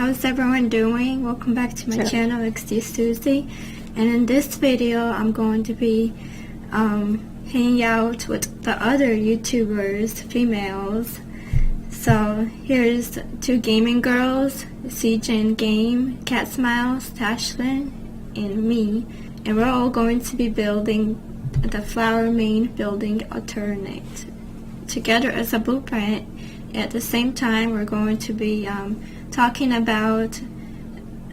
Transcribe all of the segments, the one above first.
how's everyone doing? Welcome back to my channel, XDsuzi. And in this video, I'm going to be hanging out with the other YouTubers, females. So here's two gaming girls, SeeJenGame, CatSmiles, Tashlan, and me. And we're all going to be building the flower main building alternate together as a blueprint. At the same time, we're going to be talking about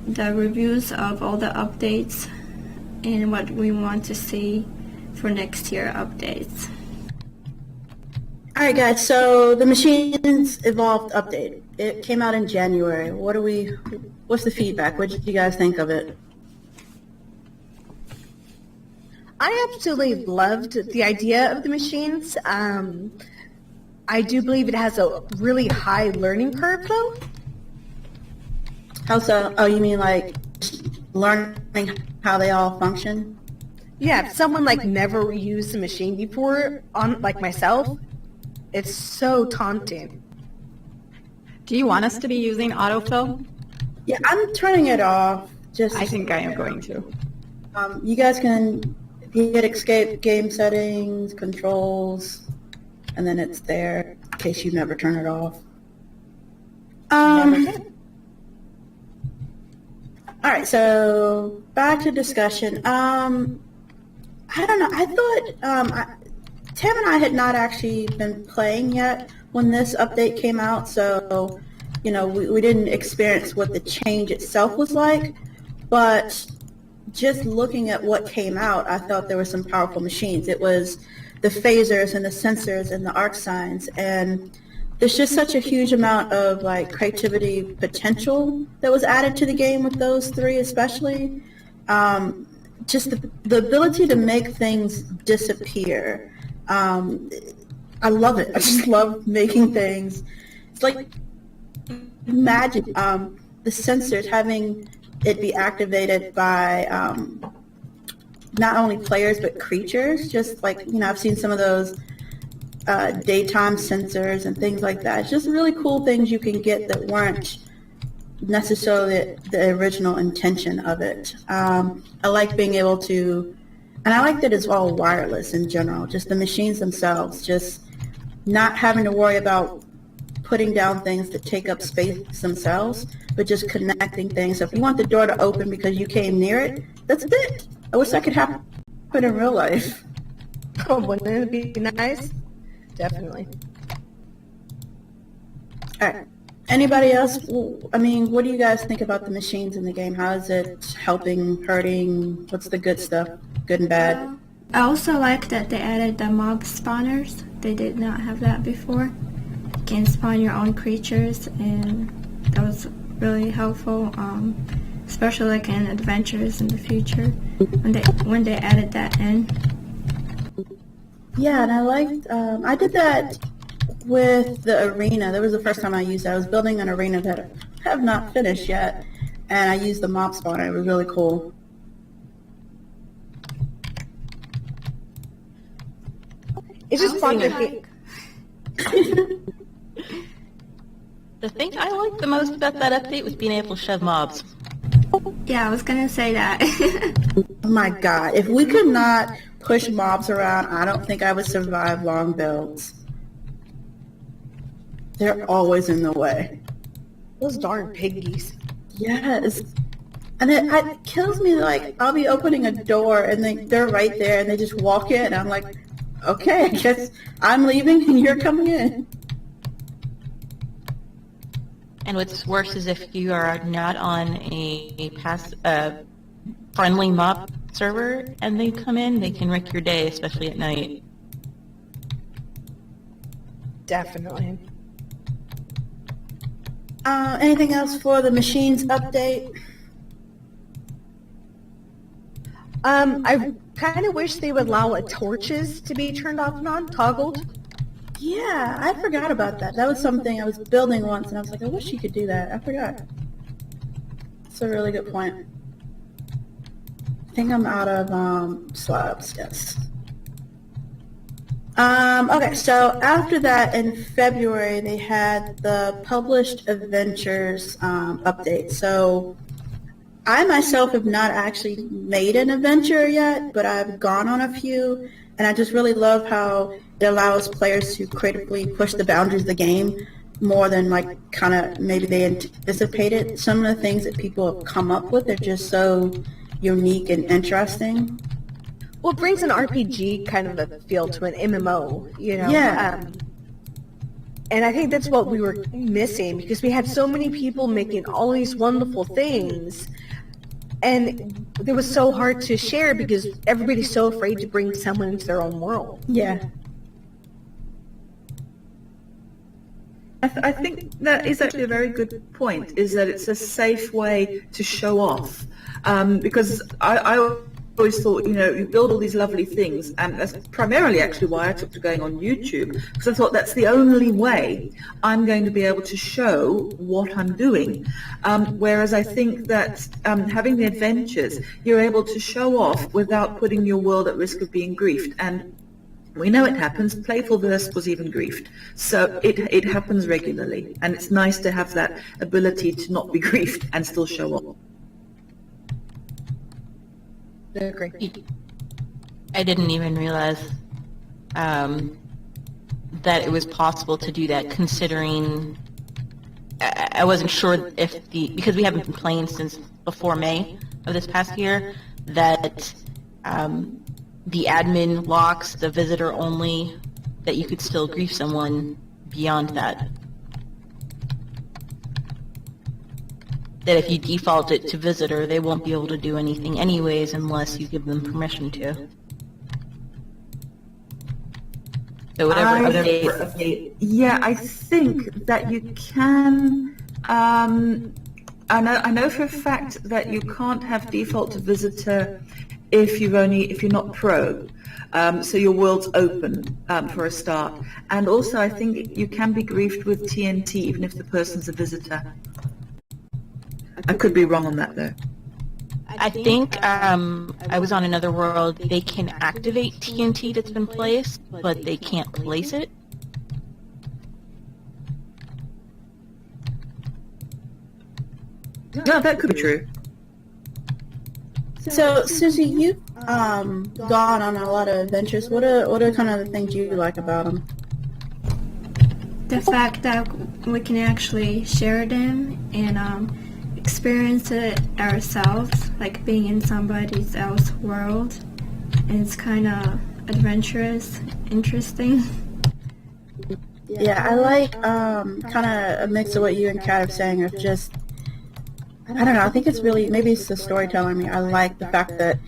the reviews of all the updates and what we want to see for next year updates. Alright guys, so the Machines Evolved update. It came out in January. What's the feedback? What did you guys think of it? I absolutely loved the idea of the machines. I do believe it has a really high learning curve though. How so? Oh, you mean like learning how they all function? Yeah, if someone like never used the machine before, on like myself, it's so taunting. Do you want us to be using autofill? Yeah, I'm turning it off. I think I am going to. You guys can hit escape game settings, controls, and then it's there in case you never turn it off. Alright, so back to discussion. I don't know, I thought Tam and I had not actually been playing yet when this update came out, so you know, we didn't experience what the change itself was like, but just looking at what came out, I thought there were some powerful machines. It was the phasers and the sensors and the arc signs, and there's just such a huge amount of like creativity potential that was added to the game with those three especially. Just the ability to make things disappear. I love it. I just love making things. It's like magic. The sensors, having it be activated by not only players but creatures, just like, you know, I've seen some of those daytime sensors and things like that. It's just really cool things you can get that weren't necessarily the original intention of it. I like being able to, and I like that it's all wireless in general, just the machines themselves, just not having to worry about putting down things that take up space themselves, but just connecting things. So if you want the door to open because you came near it, that's it. I wish that could happen in real life. Oh, wouldn't it be nice? Definitely. All right. Anybody else? I mean, what do you guys think about the machines in the game? How is it helping, hurting? What's the good stuff? Good and bad? I also like that they added the mob spawners. They did not have that before. You can spawn your own creatures, and that was really helpful, especially like in adventures in the future when they added that in. Yeah, and I liked, I did that with the arena. That was the first time I used it. I was building an arena that I have not finished yet, and I used the mob spawner. It was really cool. It's just fun to get. The thing I liked the most about that update was being able to shove mobs. Yeah, I was gonna say that. Oh my god, if we could not push mobs around, I don't think I would survive long builds. They're always in the way. Those darn piggies. Yes. And it kills me, like, I'll be opening a door and they're right there and they just walk in. And I'm like, okay, I guess I'm leaving and you're coming in. And what's worse is if you are not on a friendly mob server and they come in, they can wreck your day, especially at night. Definitely. Anything else for the machines update? I kind of wish they would allow torches to be turned off and on, toggled. Yeah, I forgot about that. That was something I was building once, and I was like, I wish you could do that. I forgot. That's a really good point. I think I'm out of slabs, yes. Okay, so after that, in February, they had the published adventures update. So I myself have not actually made an adventure yet, but I've gone on a few, and I just really love how it allows players to creatively push the boundaries of the game more than like kind of maybe they anticipated. Some of the things that people have come up with are just so unique and interesting. Well, it brings an RPG kind of a feel to an MMO, you know? Yeah. And I think that's what we were missing, because we had so many people making all these wonderful things, and it was so hard to share because everybody's so afraid to bring someone into their own world. Yeah. I think that is actually a very good point, is that it's a safe way to show off. Because I always thought, you build all these lovely things, and that's primarily actually why I took to going on YouTube, because I thought that's the only way I'm going to be able to show what I'm doing. Whereas I think that having the adventures, you're able to show off without putting your world at risk of being griefed. And we know it happens. Playfulverse was even griefed. So it happens regularly, and it's nice to have that ability to not be griefed and still show off. I didn't even realize that it was possible to do that, considering I wasn't sure if because we haven't been playing since before May of this past year, that the admin locks the visitor only, that you could still grief someone beyond that. That if you default it to visitor, they won't be able to do anything anyways unless you give them permission to. So whatever update. Yeah, I think that you can. I know for a fact that you can't have default to visitor if you're not pro. So your world's open for a start. And also, I think you can be griefed with TNT even if the person's a visitor. I could be wrong on that, though. I think I was on another world. They can activate TNT that's been placed, but they can't place it. No, that could be true. So, Susie, you've gone on a lot of adventures. What are kind of the things you like about them? The fact that we can actually share them and experience it ourselves, like being in somebody else's world, and it's kind of adventurous, interesting. Yeah, I like kind of a mix of what you and Kat are saying of just, I don't know, I think it's really, maybe it's the storyteller in me. I like the fact that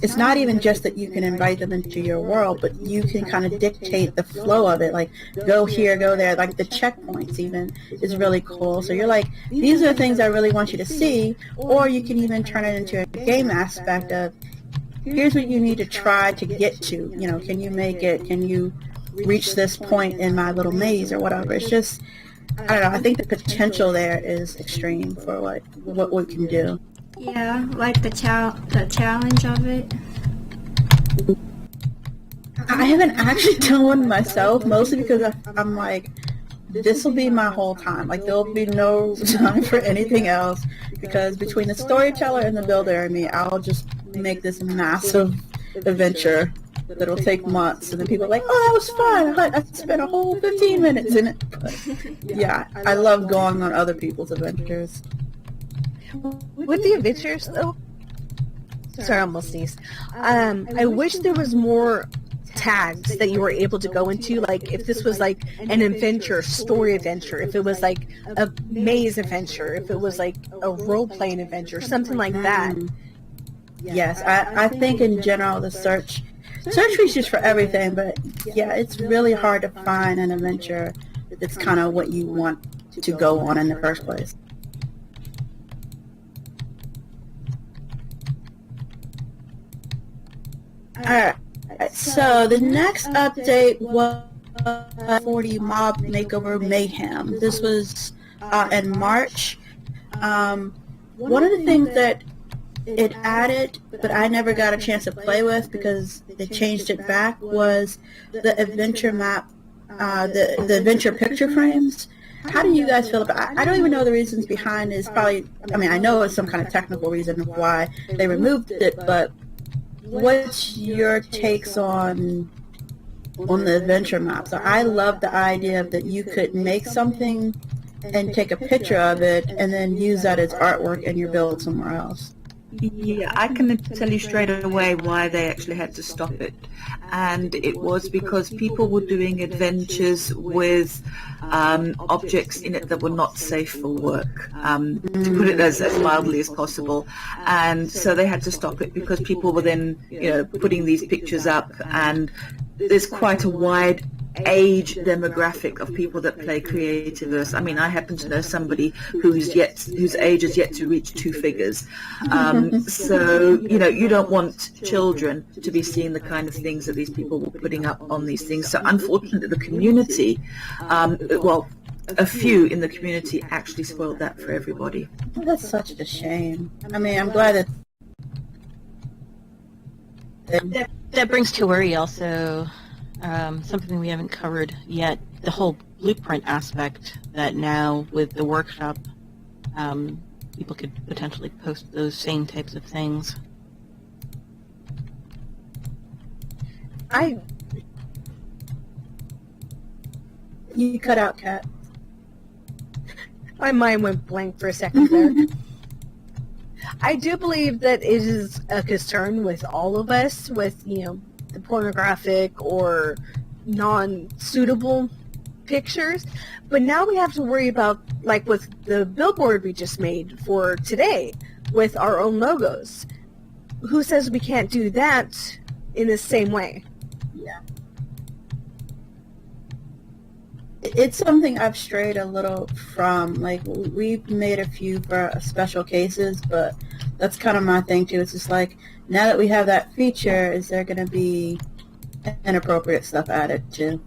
it's not even just that you can invite them into your world, but you can kind of dictate the flow of it, like go here, go there, like the checkpoints even is really cool. So you're like, these are the things I really want you to see, or you can even turn it into a game aspect of, here's what you need to try to get to, can you make it, can you reach this point in my little maze or whatever. It's just, I don't know, I think the potential there is extreme for what we can do. Yeah, like the challenge of it. I haven't actually done one myself, mostly because I'm like, this will be my whole time. Like, there'll be no time for anything else, because between the storyteller and the builder and me, I'll just make this massive adventure that'll take months, and then people are like, oh, that was fun. I spent a whole 15 minutes in it. But, yeah, I love going on other people's adventures. With the adventures, though, sorry, I almost sneezed. I wish there was more tags that you were able to go into, like if this was like an adventure, story adventure, if it was like a maze adventure, if it was like a role-playing adventure, something like that. Yes, I think in general the search features for everything, but yeah, it's really hard to find an adventure that's kind of what you want to go on in the first place. Alright, so the next update was 40 Mob Makeover Mayhem. This was in March. One of the things that it added, but I never got a chance to play with because they changed it back, was the adventure map, the adventure picture frames. How do you guys feel about it? I don't even know the reasons behind it. It's probably, I mean, I know it's some kind of technical reason of why they removed it, but what's your takes on the adventure map? So I love the idea that you could make something and take a picture of it and then use that as artwork in your build somewhere else. Yeah, I can tell you straight away why they actually had to stop it. And it was because people were doing adventures with objects in it that were not safe for work, to put it as mildly as possible. And so they had to stop it because people were then, putting these pictures up, and there's quite a wide age demographic of people that play Creativerse. I mean, I happen to know somebody whose age is yet to reach 2 figures. So, you don't want children to be seeing the kind of things that these people were putting up on these things. So unfortunately, the community, a few in the community actually spoiled that for everybody. Well, that's such a shame. I mean, I'm glad that... That brings to worry also something we haven't covered yet, the whole blueprint aspect, that now with the workshop, people could potentially post those same types of things. You cut out, Kat. My mind went blank for a second there. I do believe that it is a concern with all of us with, the pornographic or non-suitable pictures, but now we have to worry about, like with the billboard we just made for today with our own logos. Who says we can't do that in the same way? Yeah. It's something I've strayed a little from. Like, we've made a few for special cases, but that's kind of my thing too. It's just like, now that we have that feature, is there going to be inappropriate stuff added too?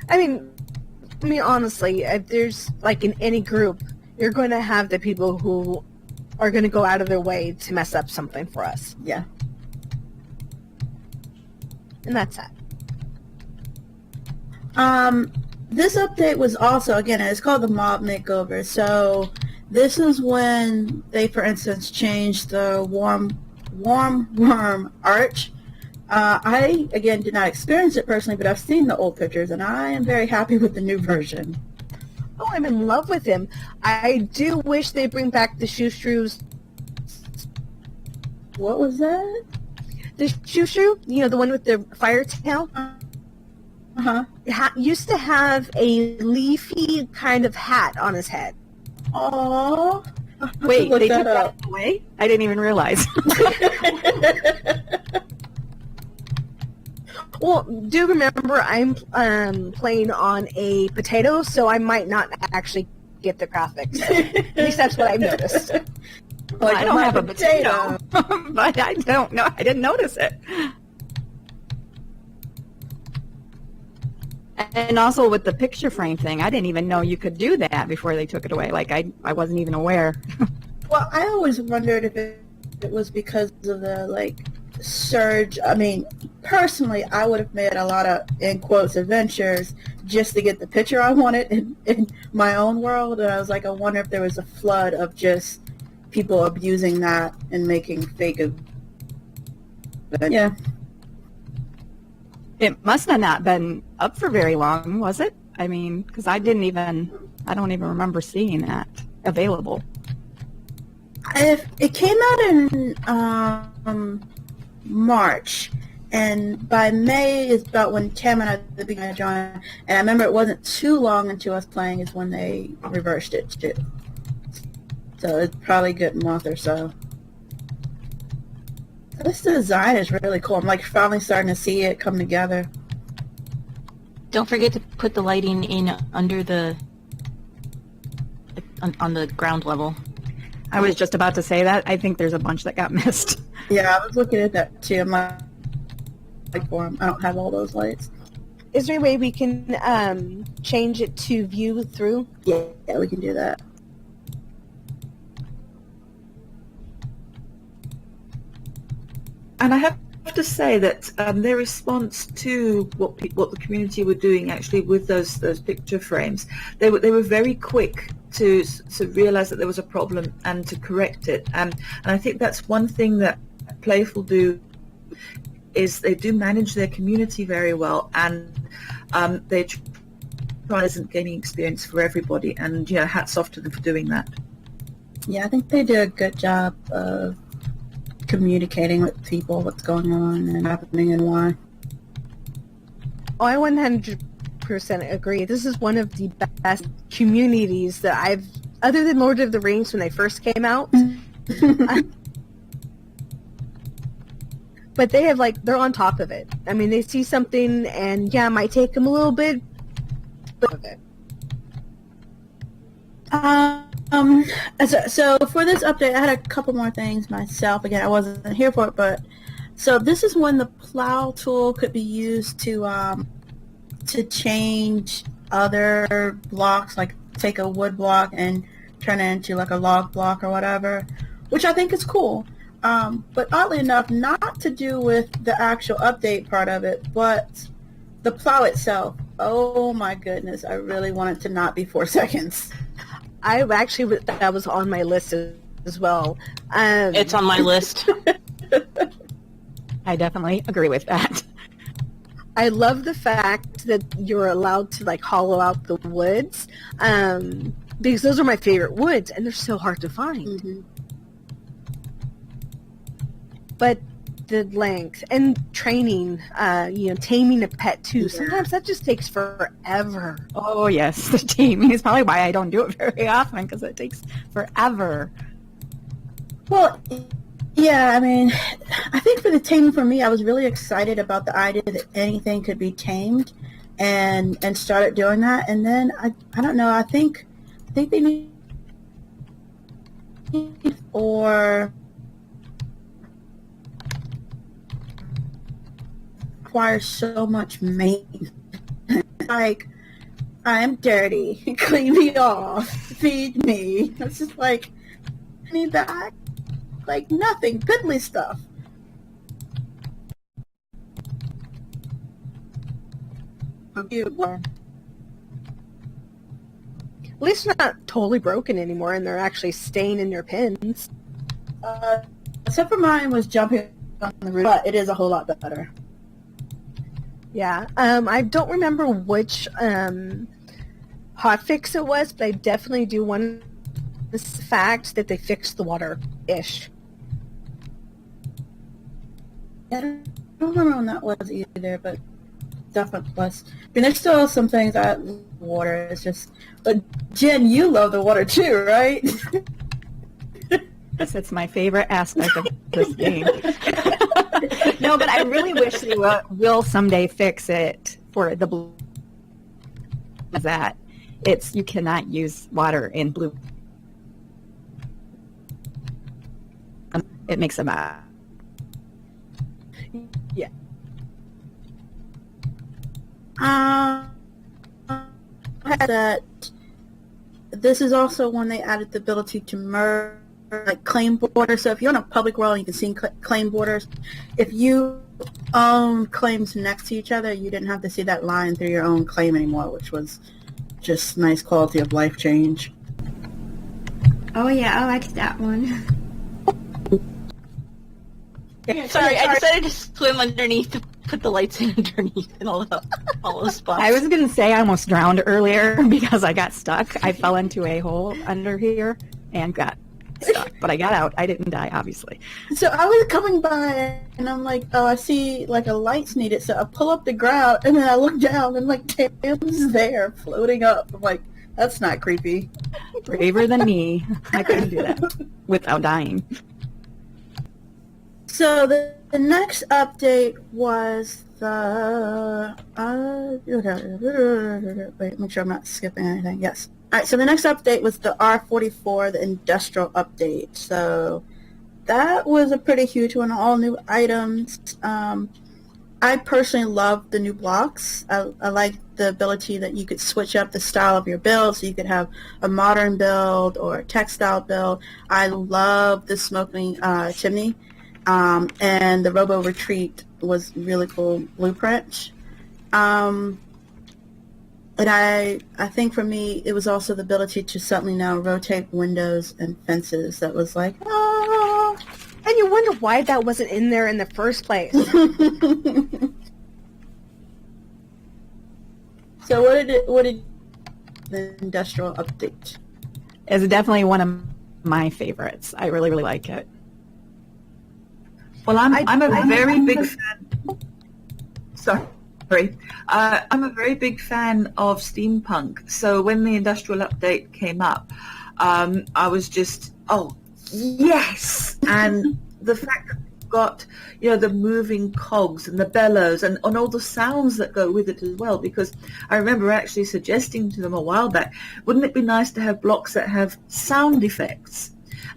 I mean, honestly, if there's, like, in any group, you're going to have the people who are going to go out of their way to mess up something for us. Yeah. And that's that. This update was also, again, it's called the mob makeover. So this is when they, for instance, changed the warm worm arch. I, again, did not experience it personally, but I've seen the old pictures, and I am very happy with the new version. Oh, I'm in love with him. I do wish they bring back the shrews. What was that? The shrew, the one with the fire tail. Uh-huh. Used to have a leafy kind of hat on his head. Aww. Wait, they took that away? I didn't even realize. Well, do remember I'm playing on a potato, so I might not actually get the graphics. At least that's what I've noticed. Well, I don't have a potato, but I don't know. I didn't notice it. And also with the picture frame thing, I didn't even know you could do that before they took it away. Like, I wasn't even aware. Well, I always wondered if it was because of the, surge. I mean, personally, I would have made a lot of, in quotes, adventures just to get the picture I wanted in my own world. And I was like, I wonder if there was a flood of just people abusing that and making fake But yeah. It must have not been up for very long, was it? I mean, because I don't even remember seeing that available. It came out in March, and by May is about when Tam and I began to join. And I remember it wasn't too long into us playing is when they reversed it too. So it's probably a good month or so. This design is really cool. I'm finally starting to see it come together. Don't forget to put the lighting in under on the ground level. I was just about to say that. I think there's a bunch that got missed. Yeah, I was looking at that too. I'm like, for 'em. I don't have all those lights. Is there a way we can change it to view through? Yeah, we can do that. And I have to say that their response to what the community were doing actually with those picture frames, they were very quick to realize that there was a problem and to correct it. And I think that's one thing that Playful do, is they do manage their community very well, and they try pleasant gaming experience for everybody. And hats off to them for doing that. Yeah, I think they do a good job of communicating with people what's going on and happening and why. Oh, I 100% agree. This is one of the best communities that I've, other than Lord of the Rings when they first came out. But they have, they're on top of it. I mean, they see something and, it might take them a little bit, but of it. So for this update, I had a couple more things myself. Again, I wasn't here for it, but so this is when the plow tool could be used to change other blocks, like take a wood block and turn it into like a log block or whatever, which I think is cool. But oddly enough, not to do with the actual update part of it, but the plow itself. Oh my goodness, I really want it to not be 4 seconds. That was on my list as well. It's on my list. I definitely agree with that. I love the fact that you're allowed to hollow out the woods, because those are my favorite woods, and they're so hard to find. Mm-hmm. But the length and training, taming a pet too. Sometimes that just takes forever. Oh yes, the taming is probably why I don't do it very often, because it takes forever. Well, yeah, I mean, I think for the taming for me, I was really excited about the idea that anything could be tamed, and started doing that. And then I don't know. I think they need or requires so much maintenance. Like, I'm dirty, clean me off, feed me. It's just I need that. Nothing, piddly stuff. At least they're not totally broken anymore, and they're actually staying in their pins. Except for mine was jumping on the roof, but it is a whole lot better. Yeah, I don't remember which hotfix it was, but I definitely do want the fact that they fixed the water-ish. I don't remember when that was either, but definitely was. I mean, there's still some things that water is just. But Jen, you love the water too, right? Yes, it's my favorite aspect of this game. No, but I really wish they will someday fix it for the blue. That you cannot use water in blue. It makes a mess. Yeah. That this is also when they added the ability to merge claim borders. So if you're on a public world, you can see claim borders. If you own claims next to each other, you didn't have to see that line through your own claim anymore, which was just nice quality of life change. Oh yeah, I liked that one. Sorry, I decided to swim underneath to put the lights in underneath and all those spots. I was going to say I almost drowned earlier because I got stuck. I fell into a hole under here and got stuck, but I got out. I didn't die, obviously. So I was coming by and I'm like, oh, I see a light's needed. So I pull up the ground and then I look down and Tam's there floating up. I'm like, that's not creepy. Braver than me. I couldn't do that without dying. So the next update was the wait, make sure I'm not skipping anything. Yes. All right. So the next update was the R44, the industrial update. So that was a pretty huge one. All new items. I personally love the new blocks. I like the ability that you could switch up the style of your build, so you could have a modern build or a textile build. I love the smoking chimney. and the Robo Retreat was really cool blueprint. And I think for me, it was also the ability to suddenly now rotate windows and fences that was like, oh. And you wonder why that wasn't in there in the first place. So what did the industrial update? It's definitely one of my favorites. I really, really like it. Well, I'm a very big fan. Sorry. I'm a very big fan of steampunk. So when the industrial update came up, I was just, oh, yes! And the fact that we've got, the moving cogs and the bellows and all the sounds that go with it as well, because I remember actually suggesting to them a while back, wouldn't it be nice to have blocks that have sound effects?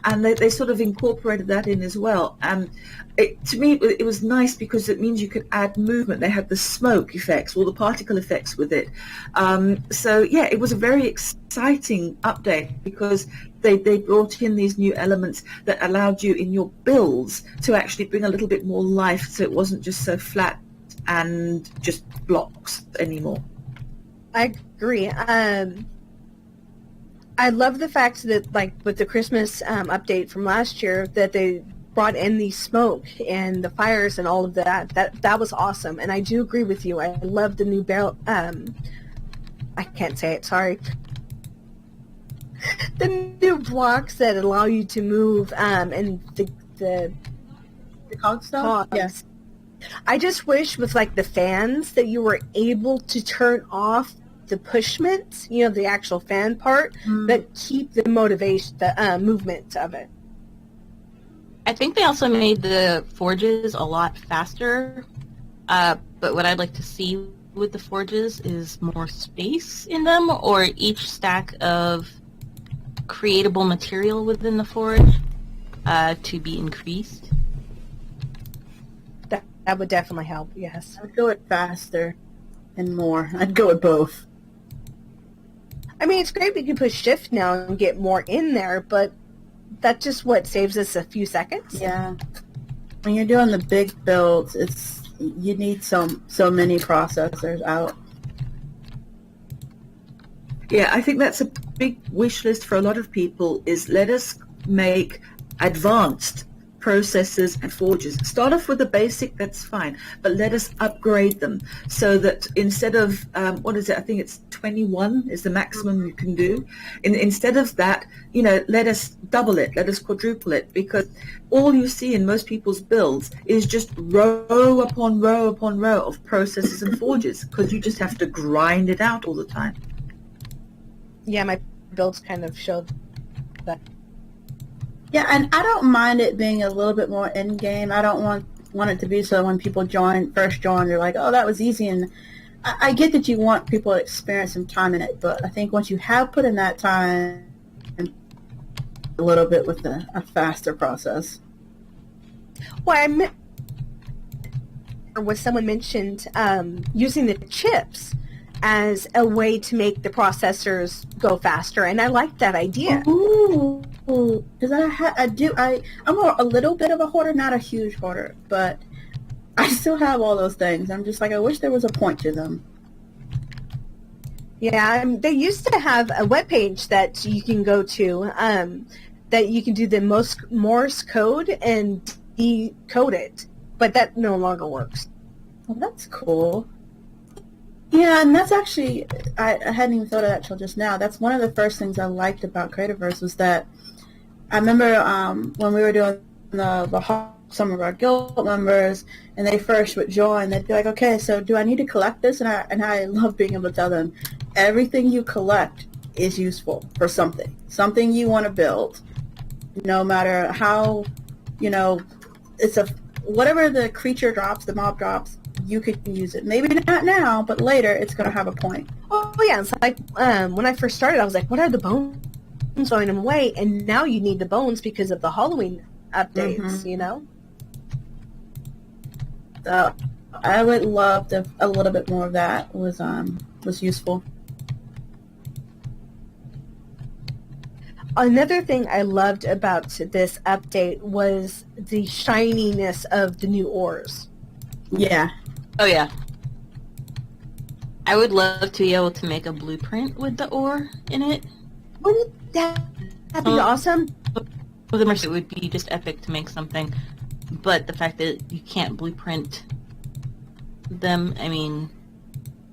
And they sort of incorporated that in as well. And to me, it was nice because it means you could add movement. They had the smoke effects, all the particle effects with it. So, yeah, it was a very exciting update because they brought in these new elements that allowed you in your builds to actually bring a little bit more life, so it wasn't just so flat and just blocks anymore. I agree. I love the fact that, like, with the Christmas update from last year, that they brought in the smoke and the fires and all of that. That was awesome. And I do agree with you. I love the new barrel. I can't say it. Sorry. The new blocks that allow you to move and the cog stuff? Yes. I just wish with, like, the fans that you were able to turn off the pushment, the actual fan part, but keep the motivation, the movement of it. I think they also made the forges a lot faster, but what I'd like to see with the forges is more space in them, or each stack of creatable material within the forge to be increased. That would definitely help, yes. I'd go it faster and more. I'd go with both. I mean, it's great we can push shift now and get more in there, but that just saves us a few seconds. Yeah. When you're doing the big builds, you need so many processors out. Yeah, I think that's a big wish list for a lot of people, is let us make advanced processors and forges. Start off with the basic, that's fine, but let us upgrade them so that instead of, what is it, I think it's 21 is the maximum you can do. Instead of that, let us double it, let us quadruple it, because all you see in most people's builds is just row upon row upon row of processors and forges, because you just have to grind it out all the time. Yeah, my builds kind of showed that. Yeah, and I don't mind it being a little bit more in-game. I don't want it to be so when people first join, they're like, oh, that was easy. And I get that you want people to experience some time in it, but I think once you have put in that time, a little bit with a faster process. Well, someone mentioned using the chips as a way to make the processors go faster, and I like that idea. Ooh, because I'm a little bit of a hoarder, not a huge hoarder, but I still have all those things. I'm just like, I wish there was a point to them. Yeah, they used to have a webpage that you can go to that you can do the Morse code and decode it, but that no longer works. Well, that's cool. Yeah, and that's actually, I hadn't even thought of that till just now. That's one of the first things I liked about Creativerse was that I remember when we were doing some of our guild members, and they first would join, they'd be like, okay, so do I need to collect this? And I love being able to tell them, everything you collect is useful for something. Something you want to build, no matter how, whatever the creature drops, the mob drops, you could use it. Maybe not now, but later it's going to have a point. Oh, yeah, it's like when I first started, I was like, what are the bones? Throwing them away, and now you need the bones because of the Halloween updates, So I would love a little bit more of that was useful. Another thing I loved about this update was the shininess of the new ores. Yeah. Oh yeah. I would love to be able to make a blueprint with the ore in it. Wouldn't that be awesome? For the mercy, it would be just epic to make something. But the fact that you can't blueprint them, I mean...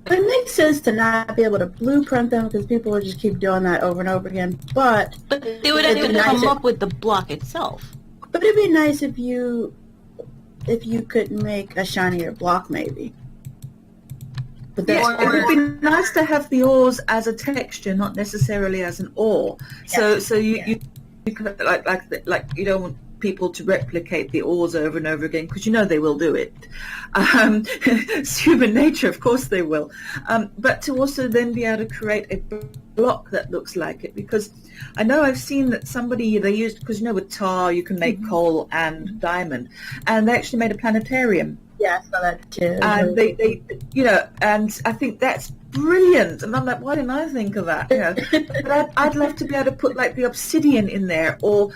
It makes sense to not be able to blueprint them because people would just keep doing that over and over again. But they would have to come up with the block itself. But it'd be nice if you could make a shinier block, maybe. But that's It would be nice to have the ores as a texture, not necessarily as an ore. So you could, like you don't want people to replicate the ores over and over again because you know they will do it. It's human nature, of course they will. But to also then be able to create a block that looks like it, because I know I've seen that they used, because you know with tar you can make coal and diamond, and they actually made a planetarium. Yeah, I saw that too. And they and I think that's brilliant. And I'm like, why didn't I think of that? But I'd love to be able to put like the obsidian in there, or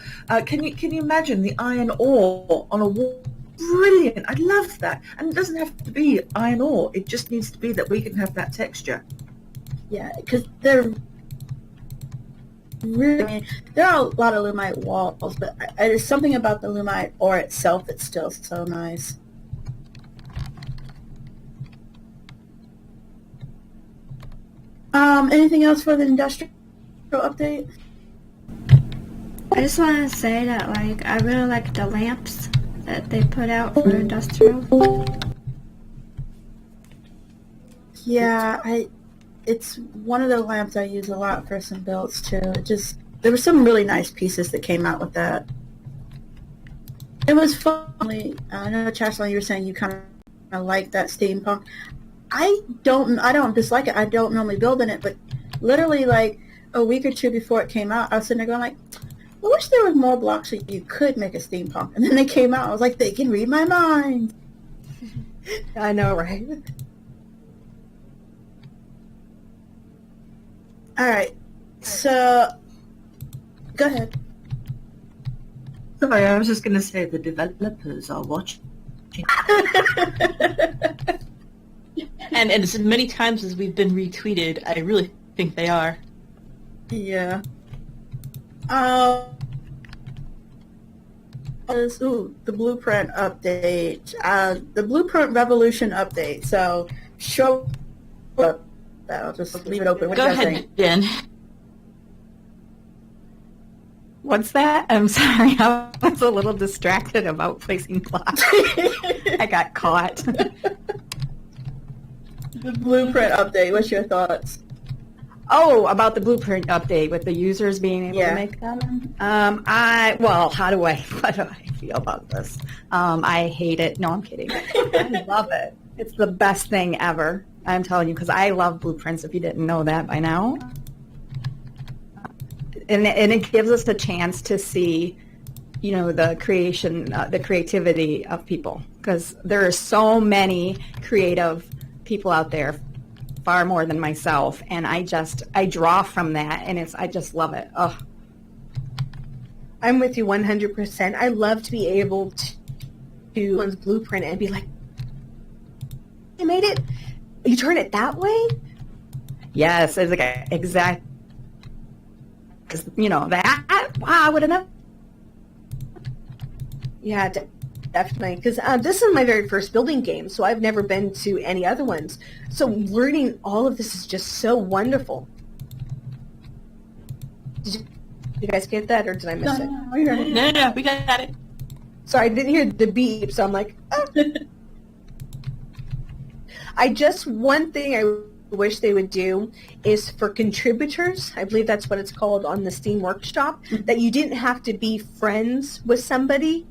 can you imagine the iron ore on a wall? Brilliant! I love that. And it doesn't have to be iron ore. It just needs to be that we can have that texture. Yeah, because they're really. I mean, there are a lot of lumite walls, but there's something about the lumite ore itself that's still so nice. Anything else for the industrial update? I just want to say that, like, I really like the lamps that they put out for industrial. Yeah, it's one of the lamps I use a lot for some builds too. There were some really nice pieces that came out with that. It was fun. I know, Tashlan, you were saying you kind of like that steampunk. I don't dislike it. I don't normally build in it, but literally like a week or two before it came out, I was sitting there going like, I wish there was more blocks so you could make a steampunk. And then they came out. I was like, they can read my mind. I know, right? All right. So, go ahead. Sorry, I was just going to say the developers are watching. And as many times as we've been retweeted, I really think they are. Yeah. The blueprint update. The blueprint revolution update. So, show up. I'll just leave it open. What Go do you guys ahead, think? Jen. What's that? I'm sorry. I was a little distracted about placing blocks. I got caught. The blueprint update. What's your thoughts? Oh, about the blueprint update with the users being able to make them? What do I feel about this? I hate it. No, I'm kidding. I love it. It's the best thing ever. I'm telling you, because I love blueprints, if you didn't know that by now. And it gives us a chance to see, the creativity of people, because there are so many creative people out there, far more than myself, and I draw from that, and I just love it. Oh, I'm with you 100%. I love to be able to one's blueprint and be like, I made it. You turn it that way? yes, it's like exact. That. Wow, I would have known. Yeah, definitely. Because this is my very first building game, so I've never been to any other ones. So learning all of this is just so wonderful. Did you guys get that, or did I miss it? No, we got it. Sorry, I didn't hear the beep, so I'm like, oh. One thing I wish they would do is for contributors, I believe that's what it's called on the Steam Workshop, that you didn't have to be friends with somebody,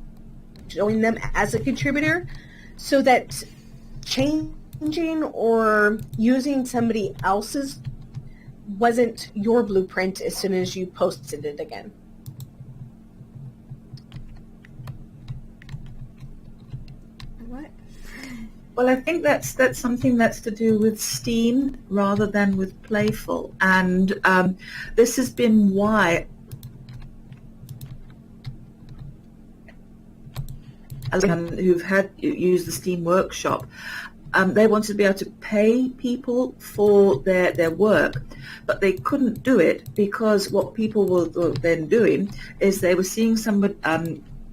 join them as a contributor, so that changing or using somebody else's wasn't your blueprint as soon as you posted it again. What? Well, I think that's something that's to do with Steam rather than with Playful, and this has been why who've had used the Steam Workshop, they wanted to be able to pay people for their work, but they couldn't do it because what people were then doing is they were seeing some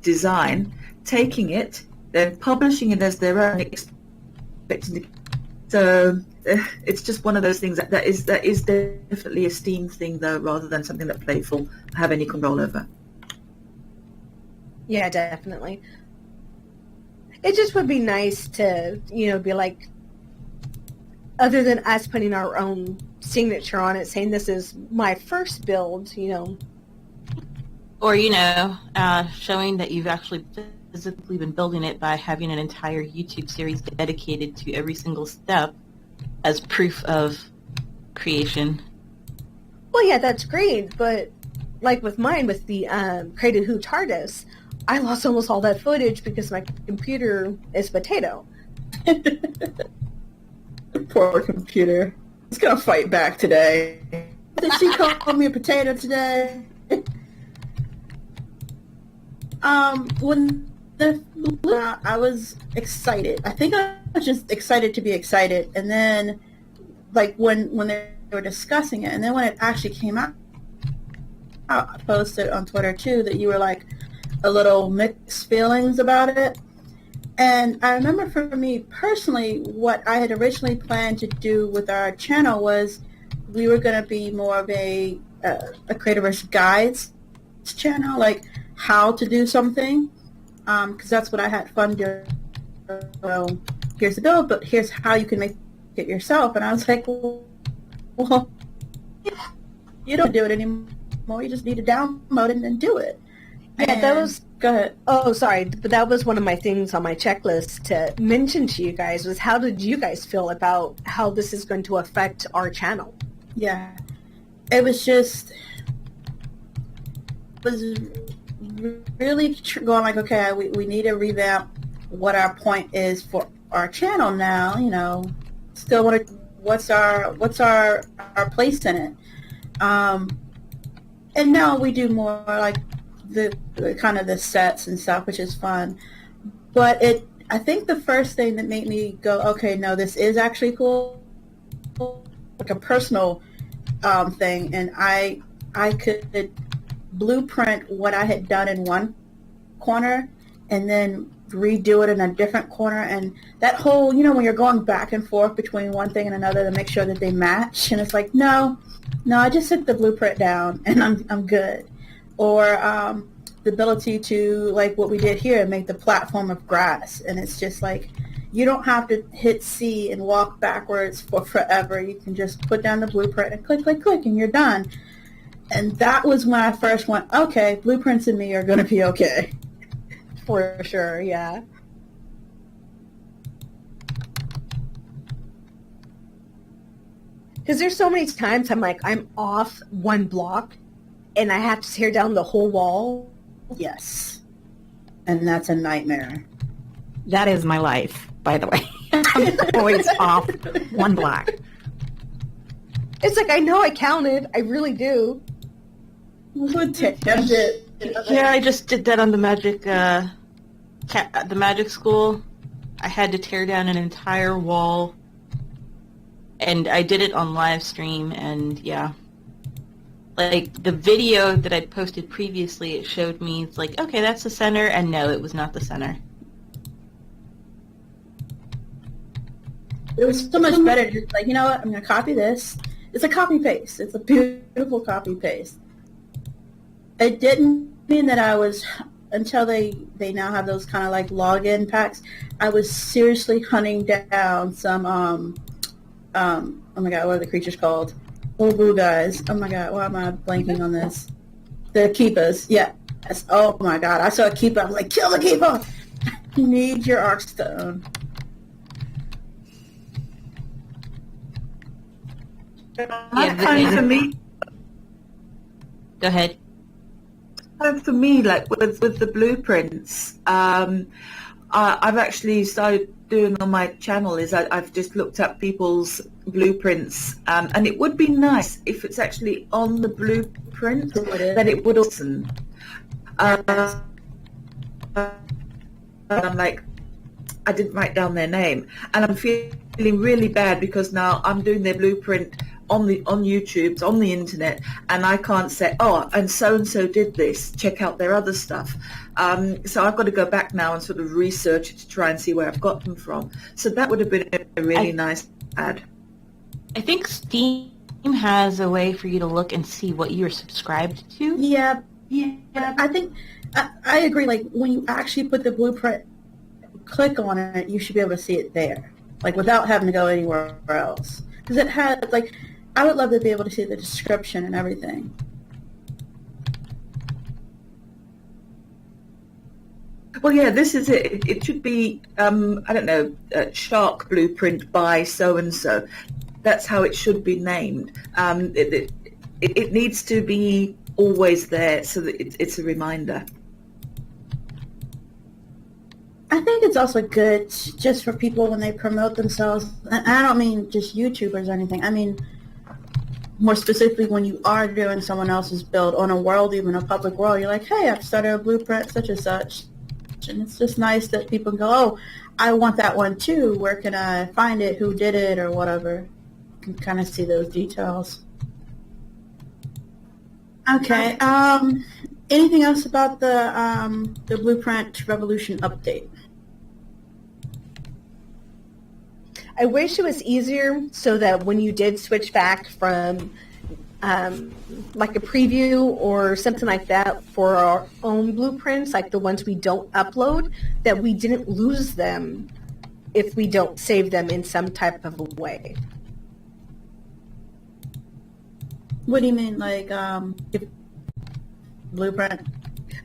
design, taking it, then publishing it as their own, expecting to. So it's just one of those things that is definitely a Steam thing, though, rather than something that Playful have any control over. Yeah, definitely. It just would be nice to, be like, other than us putting our own signature on it, saying this is my first build, Or, showing that you've actually physically been building it by having an entire YouTube series dedicated to every single step as proof of creation. Well, yeah, that's great, but like with mine, with the Creativerse TARDIS, I lost almost all that footage because my computer is potato. Poor computer. It's gonna fight back today. Did she call me a potato today? When I was excited. I think I was just excited to be excited, and then, like when they were discussing it, and then when it actually came out, I posted on Twitter too that you were like a little mixed feelings about it. And I remember for me personally, what I had originally planned to do with our channel was we were going to be more of a Creativerse guides channel, like how to do something, because that's what I had fun doing. Well, here's the build, but here's how you can make it yourself. And I was like, well, you don't do it anymore. You just need to download it and do it. Yeah, and that was... Go ahead. Oh, sorry, but that was one of my things on my checklist to mention to you guys was how did you guys feel about how this is going to affect our channel? Yeah. It was just... was really going like, okay, we need to revamp what our point is for our channel now, still want to, what's our place in it. And now we do more like the kind of the sets and stuff, which is fun. But I think the first thing that made me go, okay, no, this is actually cool, like a personal thing, and I could blueprint what I had done in one corner and then redo it in a different corner, and that whole, when you're going back and forth between one thing and another to make sure that they match, and it's like, no, I just set the blueprint down and I'm good. Or the ability to, like what we did here, make the platform of grass, and it's just like, you don't have to hit C and walk backwards for forever. You can just put down the blueprint and click, click, click, and you're done. And that was when I first went, okay, blueprints and me are going to be okay. For sure, yeah. Because there's so many times I'm off one block and I have to tear down the whole wall. Yes. And that's a nightmare. That is my life, by the way. I'm always off one block. It's like, I know I counted. I really do. Yeah, I just did that on the magic school. I had to tear down an entire wall, and I did it on live stream. And yeah, like the video that I'd posted previously, it showed me it's like, okay, that's the center, and no, it was not the center. It was so much better. Just like, you know what? I'm going to copy this. It's a copy paste. It's a beautiful copy paste. It didn't mean that I was, until they now have those kind of like login packs, I was seriously hunting down some, oh my god, what are the creatures called? Little blue guys. Oh my god, why am I blanking on this? The keepers, yeah. Yes. Oh my god, I saw a keeper, I was like, kill the keeper! You need your Arcstone. For me, Go ahead. for me, like with the blueprints, I've actually started doing on my channel is I've just looked up people's blueprints, and it would be nice if it's actually on the blueprint that it would also. I'm like, I didn't write down their name, and I'm feeling really bad because now I'm doing their blueprint on YouTube, it's on the internet, and I can't say, oh, and so did this. Check out their other stuff. So I've got to go back now and sort of research it to try and see where I've got them from. So that would have been a really nice ad. I think Steam has a way for you to look and see what you're subscribed to. Yeah. I think I agree. Like when you actually put the blueprint, click on it, you should be able to see it there, like without having to go anywhere else. Because it has, like, I would love to be able to see the description and everything. Well, yeah, this is it. It should be, I don't know, Shark Blueprint by so-and-so. That's how it should be named. It needs to be always there so that it's a reminder. I think it's also good just for people when they promote themselves. And I don't mean just YouTubers or anything. I mean more specifically when you are doing someone else's build on a world, even a public world. You're like, hey, I've started a blueprint such and such. And it's just nice that people go, oh, I want that one too. Where can I find it? Who did it? Or whatever. You can kind of see those details. Okay. Anything else about the Blueprint Revolution update? I wish it was easier so that when you did switch back from like a preview or something like that for our own blueprints, like the ones we don't upload, that we didn't lose them if we don't save them in some type of a way. What do you mean, like, if blueprint?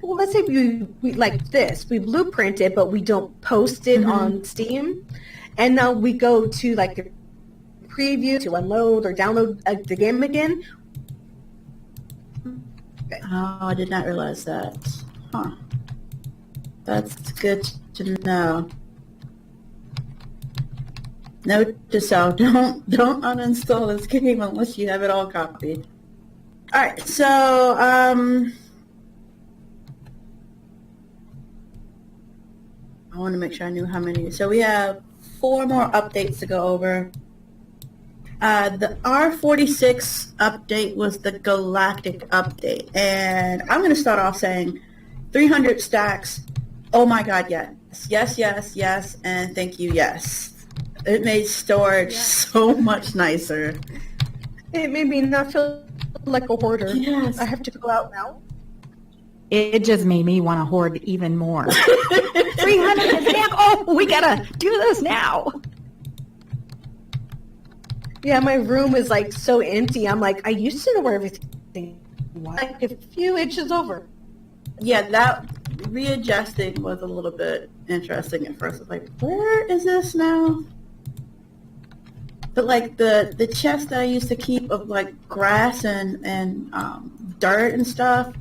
Well, let's say we like this, we blueprint it, but we don't post it on Steam, and now we go to like a preview to unload or download the game again. Oh, I did not realize that. Huh. That's good to know. Note to self, don't uninstall this game unless you have it all copied. Alright, so, I want to make sure I knew how many. So we have 4 more updates to go over. The R46 update was the Galactic update. And I'm going to start off saying 300 stacks. Oh my god, yes. Yes, yes, yes, and thank you, yes. It made storage so much nicer. It made me not feel like a hoarder. Yes. I have to go out now. It just made me want to hoard even more. 300 stack. Oh, we gotta do this now. Yeah, my room is like so empty. I'm like, I used to know where everything was. Like a few inches over. Yeah, that readjusting was a little bit interesting at first. I was like, where is this now? But like the chest that I used to keep of like grass and dirt and stuff,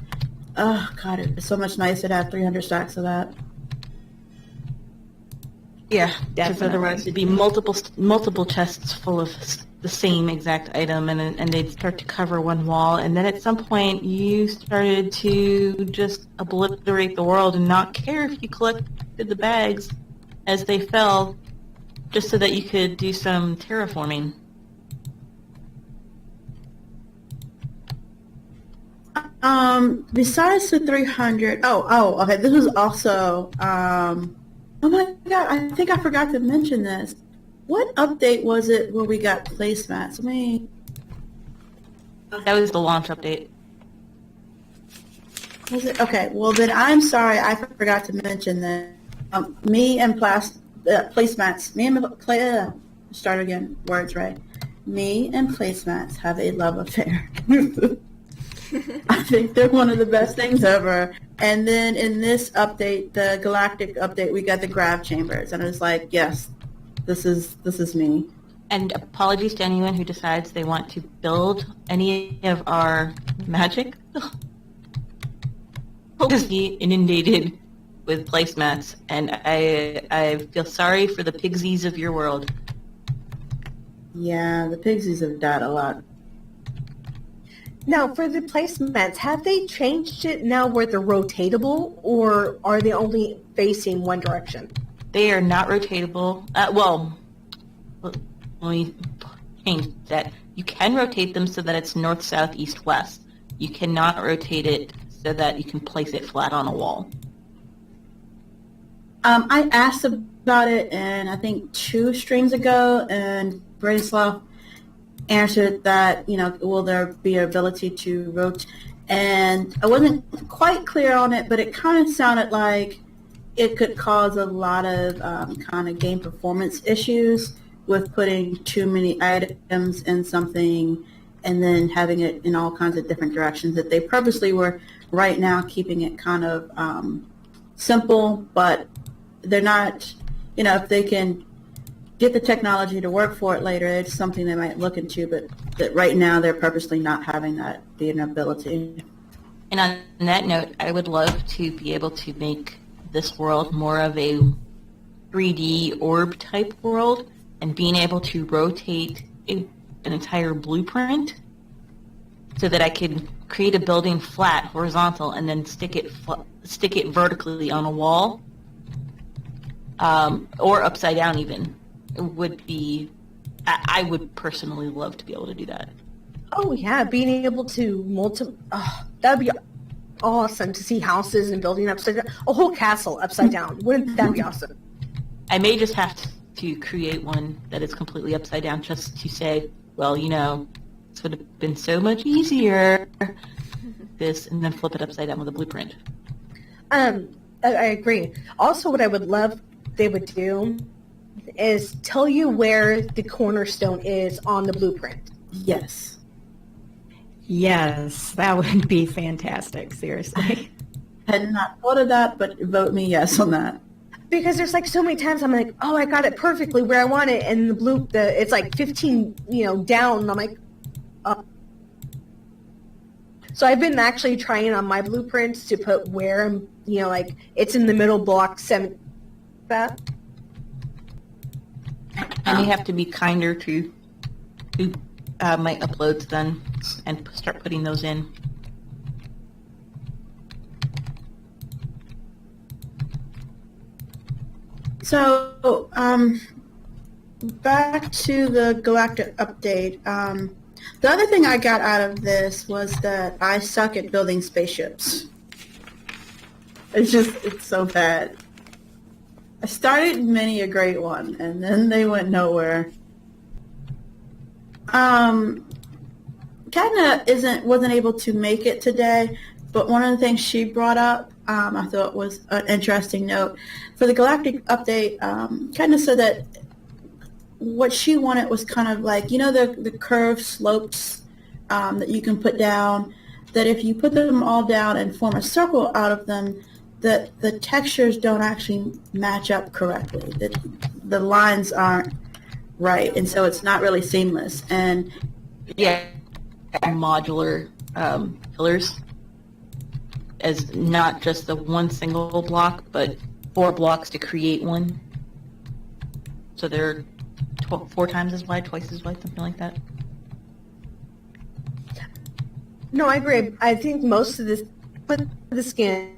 oh god, it's so much nicer to have 300 stacks of that. Yeah, because otherwise it'd be multiple chests full of the same exact item, and they'd start to cover one wall, and then at some point you started to just obliterate the world and not care if you collected the bags as they fell, just so that you could do some terraforming. Besides the 300, okay, this was also, oh my god, I think I forgot to mention this. What update was it where we got placemats? That was the launch update. Was it? Okay, well then I'm sorry, I forgot to mention that me and placemats, start again, words right. Me and placemats have a love affair. I think they're one of the best things ever. And then in this update, the Galactic update, we got the grab chambers, and it was like, yes, this is me. And apologies to anyone who decides they want to build any of our magic. We'll just be inundated with placemats, and I feel sorry for the pigsies of your world. Yeah, the pigsies have died a lot. Now, for the placements, have they changed it now where they're rotatable, or are they only facing one direction? They are not rotatable. Well, let me change that. You can rotate them so that it's north, south, east, west. You cannot rotate it so that you can place it flat on a wall. I asked about it, and I think 2 streams ago, and Bratislav answered that, will there be an ability to rotate? And I wasn't quite clear on it, but it kind of sounded like it could cause a lot of kind of game performance issues with putting too many items in something and then having it in all kinds of different directions. That they purposely were right now keeping it kind of simple, but they're not, if they can get the technology to work for it later, it's something they might look into, but that right now they're purposely not having that be an ability. And on that note, I would love to be able to make this world more of a 3D orb type world, and being able to rotate an entire blueprint so that I could create a building flat, horizontal, and then stick it vertically on a wall, or upside down even. Would be, I would personally love to be able to do that. Oh yeah, being able to that'd be awesome to see houses and building upside down, a whole castle upside down. Wouldn't that be awesome? I may just have to create one that is completely upside down, just to say, well, this would have been so much easier. This, and then flip it upside down with a blueprint. I agree. Also, what I would love they would do is tell you where the cornerstone is on the blueprint. Yes. Yes, that would be fantastic, seriously. Had not thought of that, but vote me yes on that. Because there's like so many times I'm like, oh, I got it perfectly where I want it, and it's like 15, down, and I'm like, oh. So I've been actually trying on my blueprints to put where I'm, like it's in the middle block 7. That. I may have to be kinder to my uploads then, and start putting those in. So, back to the Galactic update. The other thing I got out of this was that I suck at building spaceships. It's so bad. I started many a great one, and then they went nowhere. Katna wasn't able to make it today, but one of the things she brought up, I thought was an interesting note. For the Galactic update, Katna said that what she wanted was kind of like, the curved slopes that you can put down, that if you put them all down and form a circle out of them, that the textures don't actually match up correctly, that the lines aren't right, and so it's not really seamless. And yeah, modular pillars, as not just the one single block, but 4 blocks to create one. So they're 4 times as wide, twice as wide, something like that. No, I agree. I think most of this, with the skin,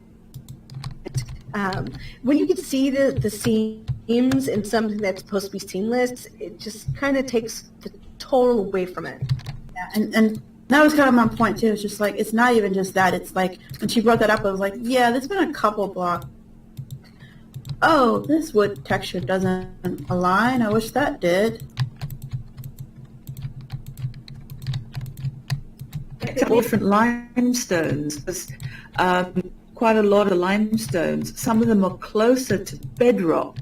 when you can see the seams in something that's supposed to be seamless, it just kind of takes the total away from it. Yeah, and that was kind of my point too. It's just like, it's not even just that. It's like, when she brought that up, I was like, yeah, there's been a couple blocks. Oh, this wood texture doesn't align. I wish that did. Different limestones. There's quite a lot of limestones. Some of them are closer to bedrock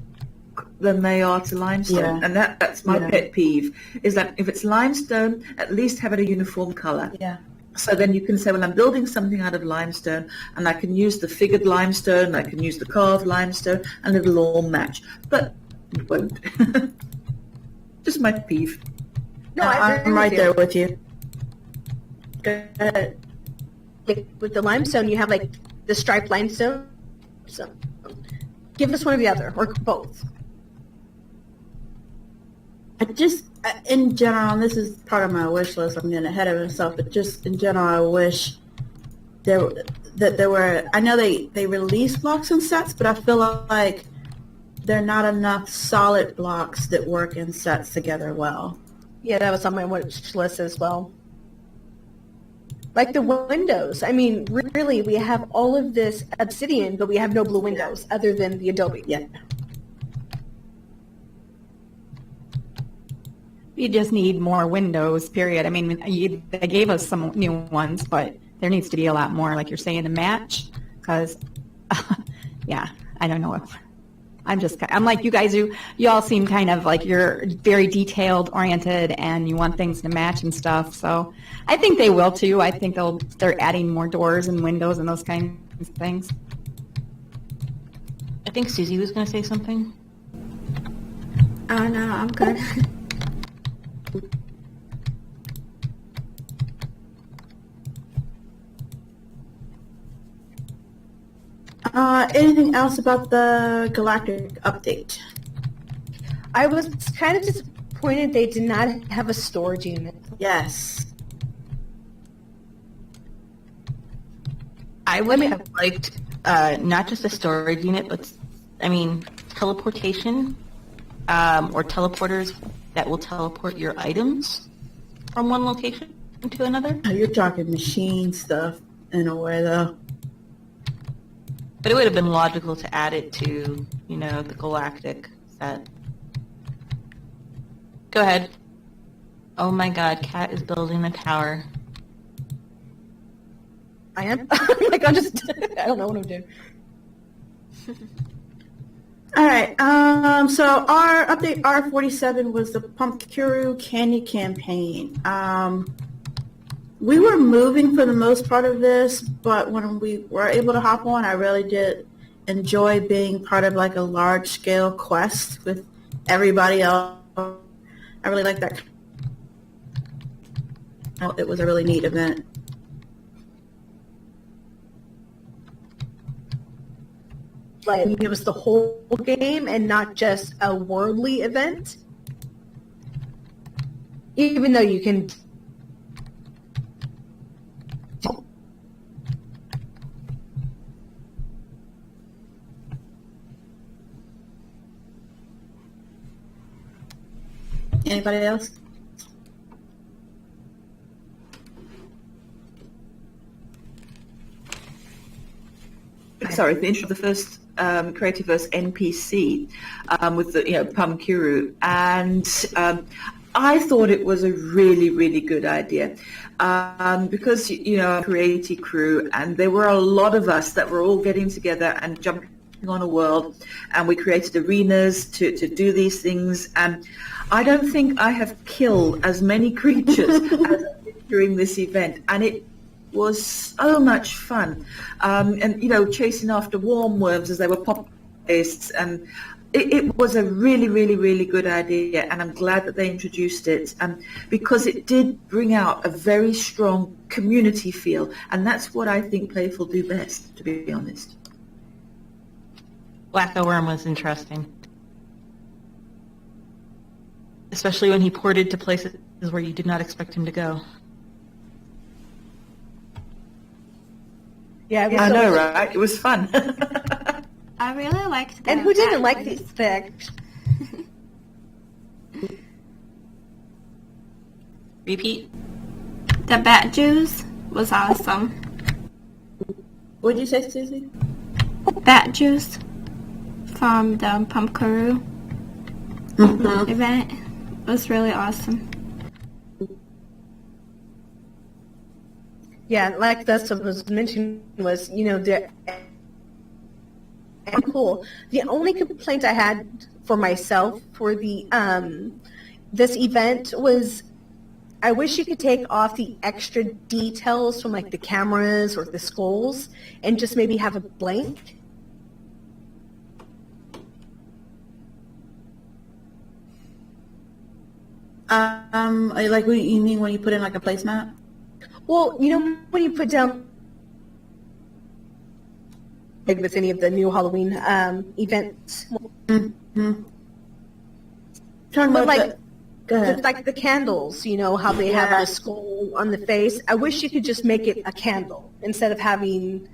than they are to limestone. Yeah. And that's my pet peeve, is that if it's limestone, at least have it a uniform color. Yeah. So then you can say, well, I'm building something out of limestone, and I can use the figured limestone, I can use the carved limestone, and it'll all match. But it won't. Just my peeve. No, I'm right there with you. Go ahead. Like, with the limestone, you have like the striped limestone. So, give us one or the other, or both. in general, and this is part of my wish list, I'm getting ahead of myself, but just in general, I wish there were, I know they release blocks and sets, but I feel like there are not enough solid blocks that work in sets together well. Yeah, that was on my wish list as well. Like the windows. I mean, really, we have all of this obsidian, but we have no blue windows other than the Adobe. Yeah. You just need more windows, period. I mean, they gave us some new ones, but there needs to be a lot more, like you're saying, to match. Because, yeah, I don't know if I'm like you guys. You all seem kind of like you're very detailed oriented, and you want things to match and stuff. So I think they will too. I think they'll start adding more doors and windows and those kinds of things. I think Susie was going to say something. Oh no, I'm good. Anything else about the Galactic update? I was kind of disappointed they did not have a storage unit. Yes. I would have liked not just a storage unit, but teleportation or teleporters that will teleport your items from one location to another. You're talking machine stuff in a way, though. But it would have been logical to add it to, the Galactic set. Go ahead. Oh my God, Cat is building a tower. I am? Like, I don't know what I'm doing. All right. So our update R47 was the Pump-to-Kuru candy campaign. We were moving for the most part of this, but when we were able to hop on, I really did enjoy being part of like a large-scale quest with everybody else. I really liked that. It was a really neat event. Like, it was the whole game and not just a worldly event. Even though you can... Anybody else? Sorry, the first Creativerse NPC with the Pump-to-Kuru, and I thought it was a really, really good idea because Creative Crew, and there were a lot of us that were all getting together and jumping on a world, and we created arenas to do these things. And I don't think I have killed as many creatures as I did during this event, and it was so much fun. And chasing after warm worms as they were pop-based, and it was a really, really, really good idea, and I'm glad that they introduced it because it did bring out a very strong community feel, and that's what I think Playful do best, to be honest. Wacko Worm was interesting. Especially when he ported to places where you did not expect him to go. Yeah, I know, right? It was fun. I really liked the And who didn't bat like juice. these things? Repeat. The bat juice was awesome. What did you say, Susie? Bat juice from the Pump-to-Kuru event was really awesome. Yeah, like that's what was mentioned was, they're cool. The only complaint I had for myself for the this event was I wish you could take off the extra details from like the cameras or the skulls and just maybe have a blank. Like what you mean when you put in like a placemat? Well, when you put down like with any of the new Halloween events. Mm-hmm. Talking But about like, like the candles, you know, how they have the skull on the face. I wish you could just make it a candle instead of having,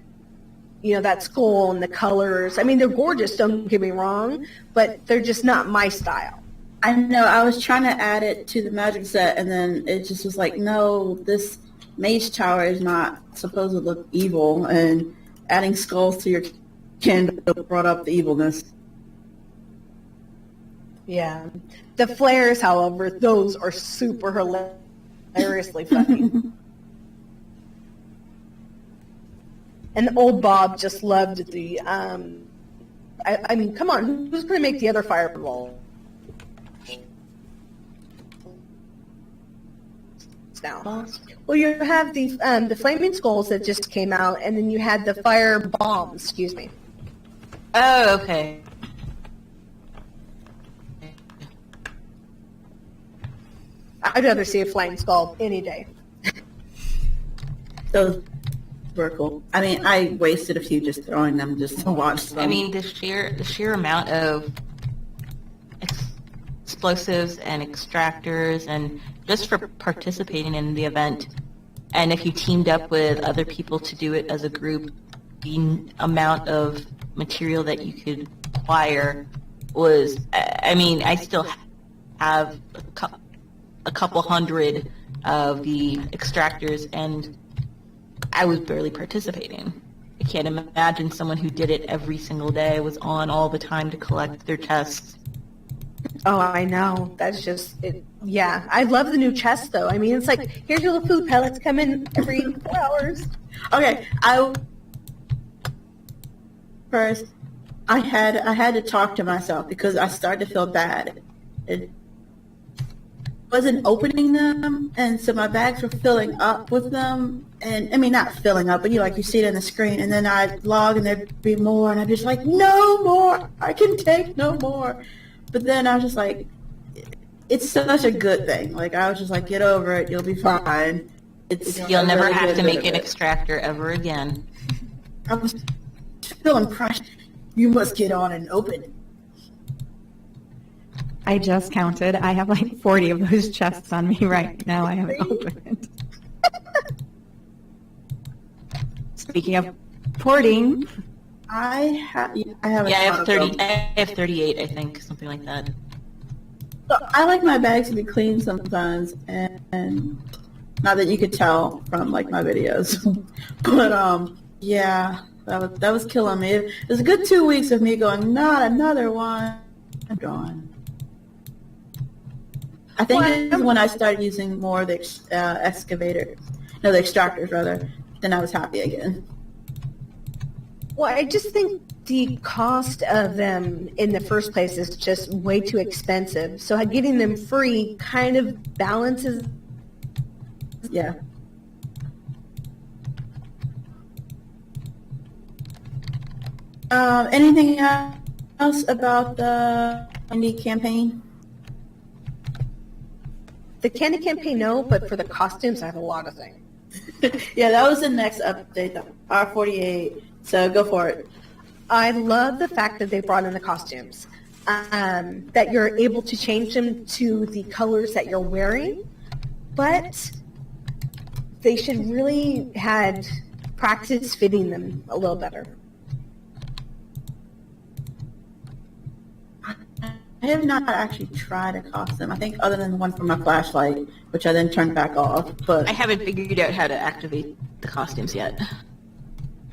you know, that skull and the colors. I mean, they're gorgeous, don't get me wrong, but they're just not my style. I know, I was trying to add it to the magic set, and then it just was like, no, this mage tower is not supposed to look evil, and adding skulls to your candle brought up the evilness. Yeah. The flares, however, those are super hilariously funny. And old Bob just loved the, I mean, come on, who's going to make the other fireball? Now. Well, you have the flaming skulls that just came out, and then you had the fire bombs, excuse me. Oh, okay. I'd rather see a flame skull any day. Those were cool. I mean, I wasted a few just throwing them just to watch them. I mean, the sheer amount of explosives and extractors, and just for participating in the event, and if you teamed up with other people to do it as a group, the amount of material that you could acquire was, I mean, I still have a couple hundred of the extractors, and I was barely participating. I can't imagine someone who did it every single day, was on all the time to collect their chests. Oh, I know. That's just it. Yeah, I love the new chest, though. I mean, it's like, here's your little food pellets, come in every 4 hours. Okay, first I had to talk to myself because I started to feel bad. It wasn't opening them, and so my bags were filling up with them. And I mean, not filling up, but you see it on the screen, and then I'd log and there'd be more, and I'm just like, no more, I can take no more. But then I was just like, it's such a good thing. Like, I was just like, get over it, you'll be fine. You'll never have to make an extractor ever again. I was feeling pressure. You must get on and open it. I just counted. I have like 40 of those chests on me right now. I haven't opened. Speaking of porting, I have Yeah, I have 30. I have 38, I think, something like that. So I like my bags to be clean sometimes, and not that you could tell from like my videos, but yeah, that was killing me. It was a good 2 weeks of me going, not another one. I'm gone. I think it was when I started using more of the the extractors rather. Then I was happy again. Well, I just think the cost of them in the first place is just way too expensive. So getting them free kind of balances. Yeah. Anything else about the candy campaign? The candy campaign, no, but for the costumes, I have a lot of things. Yeah, that was the next update, the R48. So go for it. I love the fact that they brought in the costumes, that you're able to change them to the colors that you're wearing, but they should really had practice fitting them a little better. I have not actually tried a costume. I think other than the one for my flashlight, which I then turned back off. But I haven't figured out how to activate the costumes yet.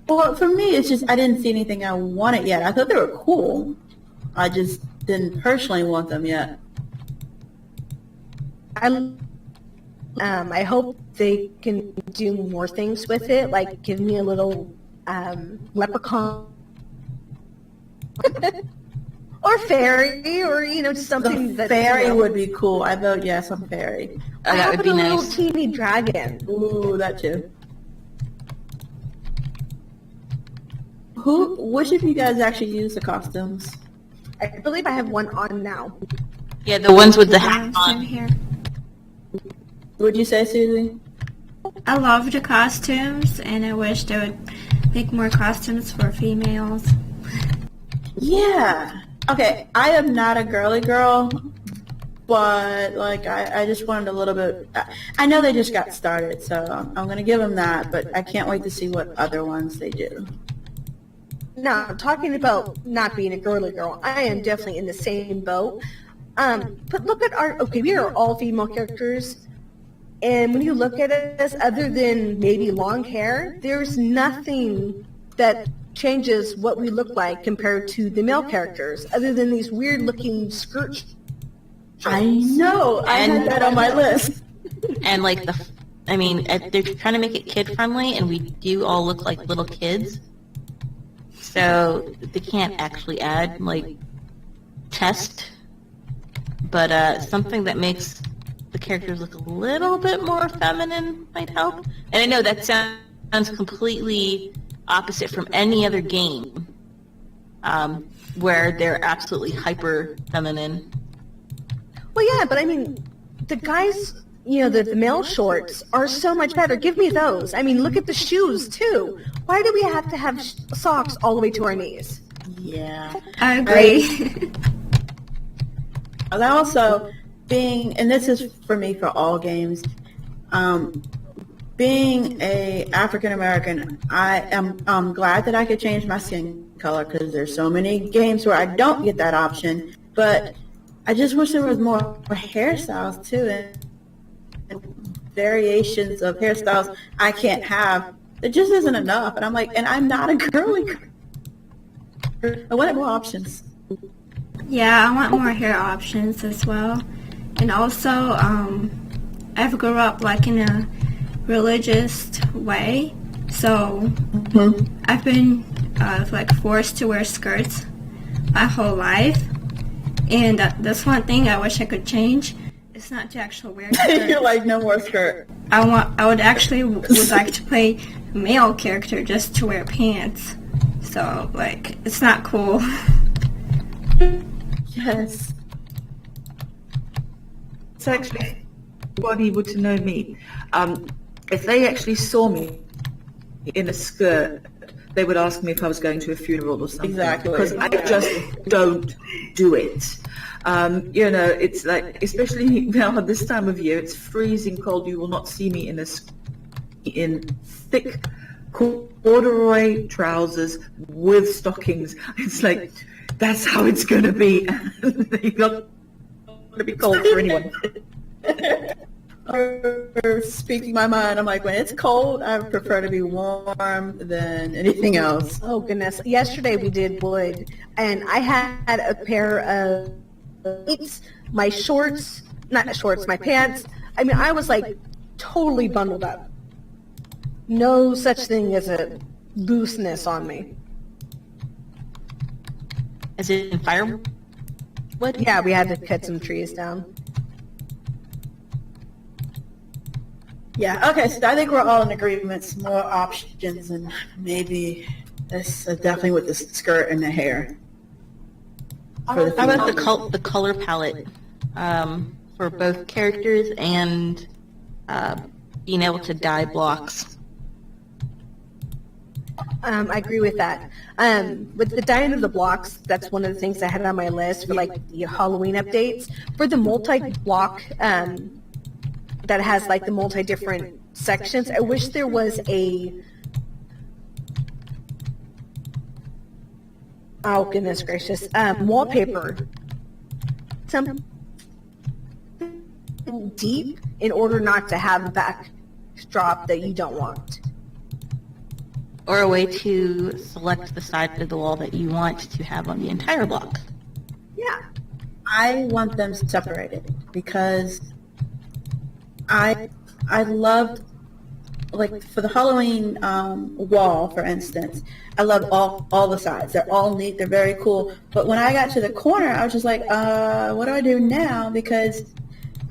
well, for me, it's just I didn't see anything I wanted yet. I thought they were cool. I just didn't personally want them yet. I hope they can do more things with it, like give me a little leprechaun. Or fairy, or just something The that fairy would be cool. I vote yes on fairy. That would be a little nice. teeny dragon. Ooh, that too. Which of you guys actually use the costumes? I believe I have one on now. Yeah, the ones with the hat I'm on. here. Would you say, Susie? I love the costumes, and I wish they would make more costumes for females. Yeah. Okay, I am not a girly girl, but like I just wanted a little bit. I know they just got started, so I'm going to give them that, but I can't wait to see what other ones they do. Now, talking about not being a girly girl, I am definitely in the same boat. But look at we are all female characters, and when you look at us, other than maybe long hair, there's nothing that changes what we look like compared to the male characters, other than these weird-looking skirts. I know. I had that on my list. And like they're trying to make it kid friendly, and we do all look like little kids. So they can't actually add like chest, but something that makes the characters look a little bit more feminine might help. And I know that sounds completely opposite from any other game, where they're absolutely hyper feminine. Well, yeah, but I mean, the guys, the male shorts are so much better. Give me those. I mean, look at the shoes, too. Why do we have to have socks all the way to our knees? Yeah. I agree. And also, and this is for me for all games, being a African American, I'm glad that I could change my skin color because there's so many games where I don't get that option, but I just wish there was more hairstyles too, and variations of hairstyles I can't have. It just isn't enough, and I'm like, and I'm not a girly girl. I wanted more options. Yeah, I want more hair options as well. And also, I've grew up like in a religious way, so I've been like forced to wear skirts my whole life. And that's one thing I wish I could change. It's not to actually wear skirts. You're like, no more skirt. I would actually would like to play a male character just to wear pants. So like, it's not cool. Yes. It's actually, anybody were to know me, if they actually saw me in a skirt, they would ask me if I was going to a funeral or something. Exactly. Because I just don't do it. It's like, especially now at this time of year, it's freezing cold. You will not see me in thick corduroy trousers with stockings. It's like, that's how it's going to be. You're not going to be cold for anyone. Speaking my mind, I'm like, when it's cold, I prefer to be warm than anything else. Oh, goodness. Yesterday we did wood, and I had a pair of my shorts, my pants. I mean, I was like totally bundled up. No such thing as a looseness on me. Is it in firewood? Yeah, we had to cut some trees down. Yeah, okay, so I think we're all in agreement. More options, and maybe that's definitely with the skirt and the hair. How about the color palette for both characters and being able to dye blocks? I agree with that. With the dyeing of the blocks, that's one of the things I had on my list for like the Halloween updates. For the multi-block that has like the multi-different sections, I wish there was oh goodness gracious, wallpaper. Some deep in order not to have a backdrop that you don't want. Or a way to select the side of the wall that you want to have on the entire block. Yeah. I want them separated because I loved, like for the Halloween wall, for instance, I loved all the sides. They're all neat. They're very cool. But when I got to the corner, I was just like, what do I do now? Because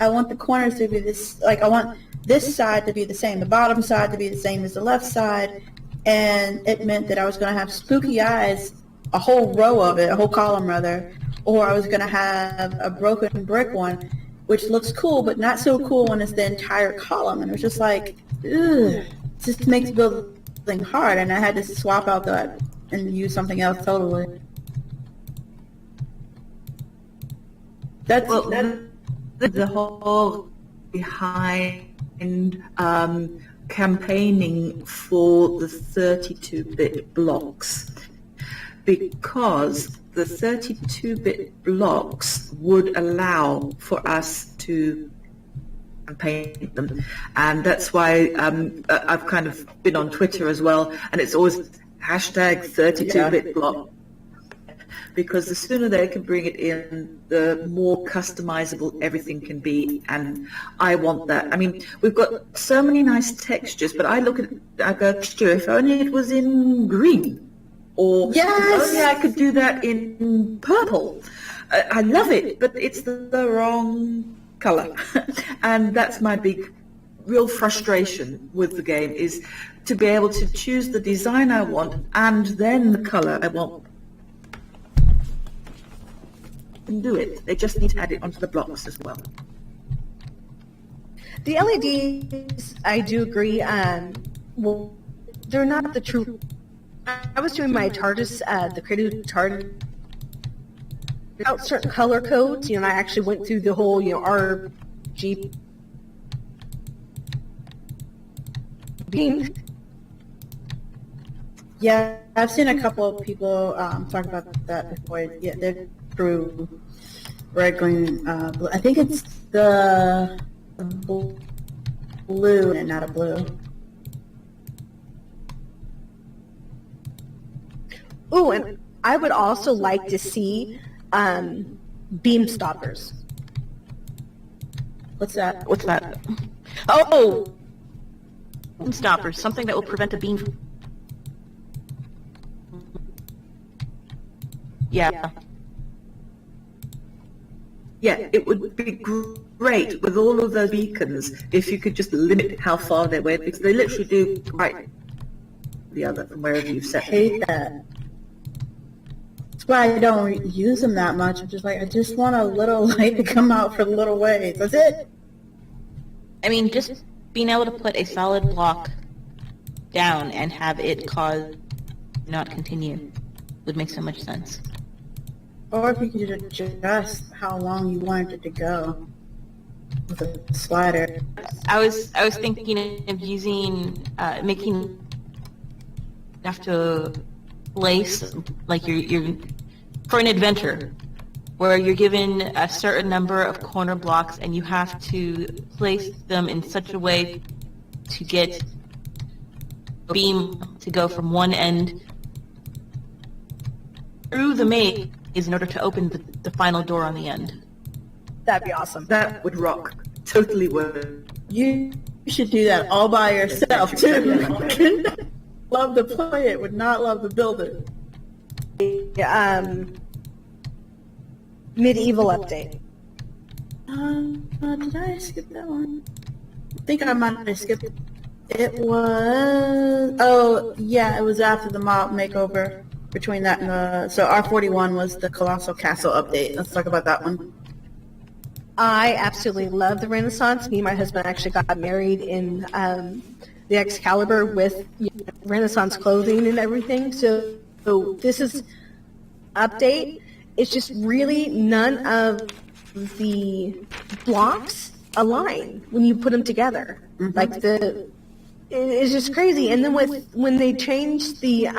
I want the corners to be this, like I want this side to be the same, the bottom side to be the same as the left side. And it meant that I was going to have spooky eyes, a whole row of it, a whole column rather, or I was going to have a broken brick one, which looks cool, but not so cool when it's the entire column. And it was just like, ugh, it just makes building hard. And I had to swap out that and use something else totally. the whole behind campaigning for the 32-bit blocks, because the 32-bit blocks would allow for us to campaign them, and that's why I've kind of been on Twitter as well, and it's always hashtag 32-bit block, because the sooner they can bring it in, the more customizable everything can be, and I want that. I mean, we've got so many nice textures, but I look at it, I go, "Sure, if only it was in green, or if only I could do that in purple." I love it, but it's the wrong color. And that's my big, real frustration with the game, is to be able to choose the design I want and then the color I want. Can do it. They just need to add it onto the blocks as well. The LEDs, I do agree. Well, they're not the true. I was doing my TARDIS, the creative TARDIS, out certain color codes. And I actually went through the whole, RG. Yeah, I've seen a couple of people talk about that before. Yeah, they're through red, green, blue. I think it's the blue and not a blue. Oh, and I would also like to see beam stoppers. What's that? What's that? Oh! Beam stoppers, something that will prevent a beam from... Yeah. Yeah, it would be great with all of those beacons if you could just limit how far they're away, because they literally do right the other from wherever you've set I them. hate that. That's why I don't use them that much. I'm just like, I just want a little light to come out for little ways. That's it. I mean, just being able to put a solid block down and have it cause not continue would make so much sense. Or if you could adjust how long you wanted it to go with a slider. I was thinking of using making you have to place like you're for an adventure where you're given a certain number of corner blocks and you have to place them in such a way to get a beam to go from one end through the maze in order to open the final door on the end. That'd be awesome. That would rock. Totally would. You should do that all by yourself, too. Love to play it, would not love to build it. Medieval update. Did I skip that one? I think I might have skipped it. It was... Oh, yeah, it was after the mob makeover. Between that and the... So R41 was the Colossal Castle update. Let's talk about that one. I absolutely love the Renaissance. Me and my husband actually got married in the Excalibur with Renaissance clothing and everything. So this is update. It's just really none of the blocks align when you put them together. Mm-hmm. Like it's just crazy. And then when they changed the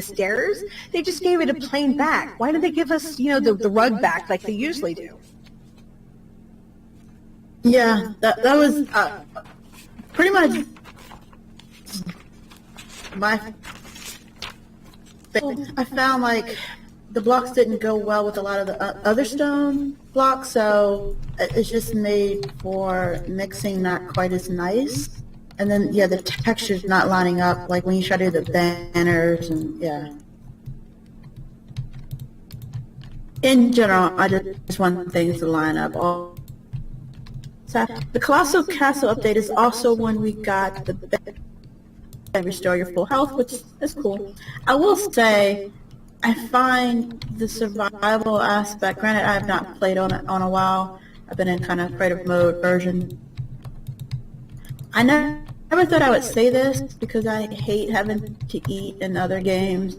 stairs, they just gave it a plain back. Why did they give us, the rug back like they usually do? Yeah, that was pretty much my thing. I found like the blocks didn't go well with a lot of the other stone blocks, so it's just made for mixing not quite as nice. And then, yeah, the texture's not lining up, like when you try to do the banners and, yeah. In general, I just want things to line up. So the Colossal Castle update is also when we got the and restore your full health, which is cool. I will say, I find the survival aspect, granted I have not played on it on a while, I've been in kind of creative mode version. I never thought I would say this because I hate having to eat in other games.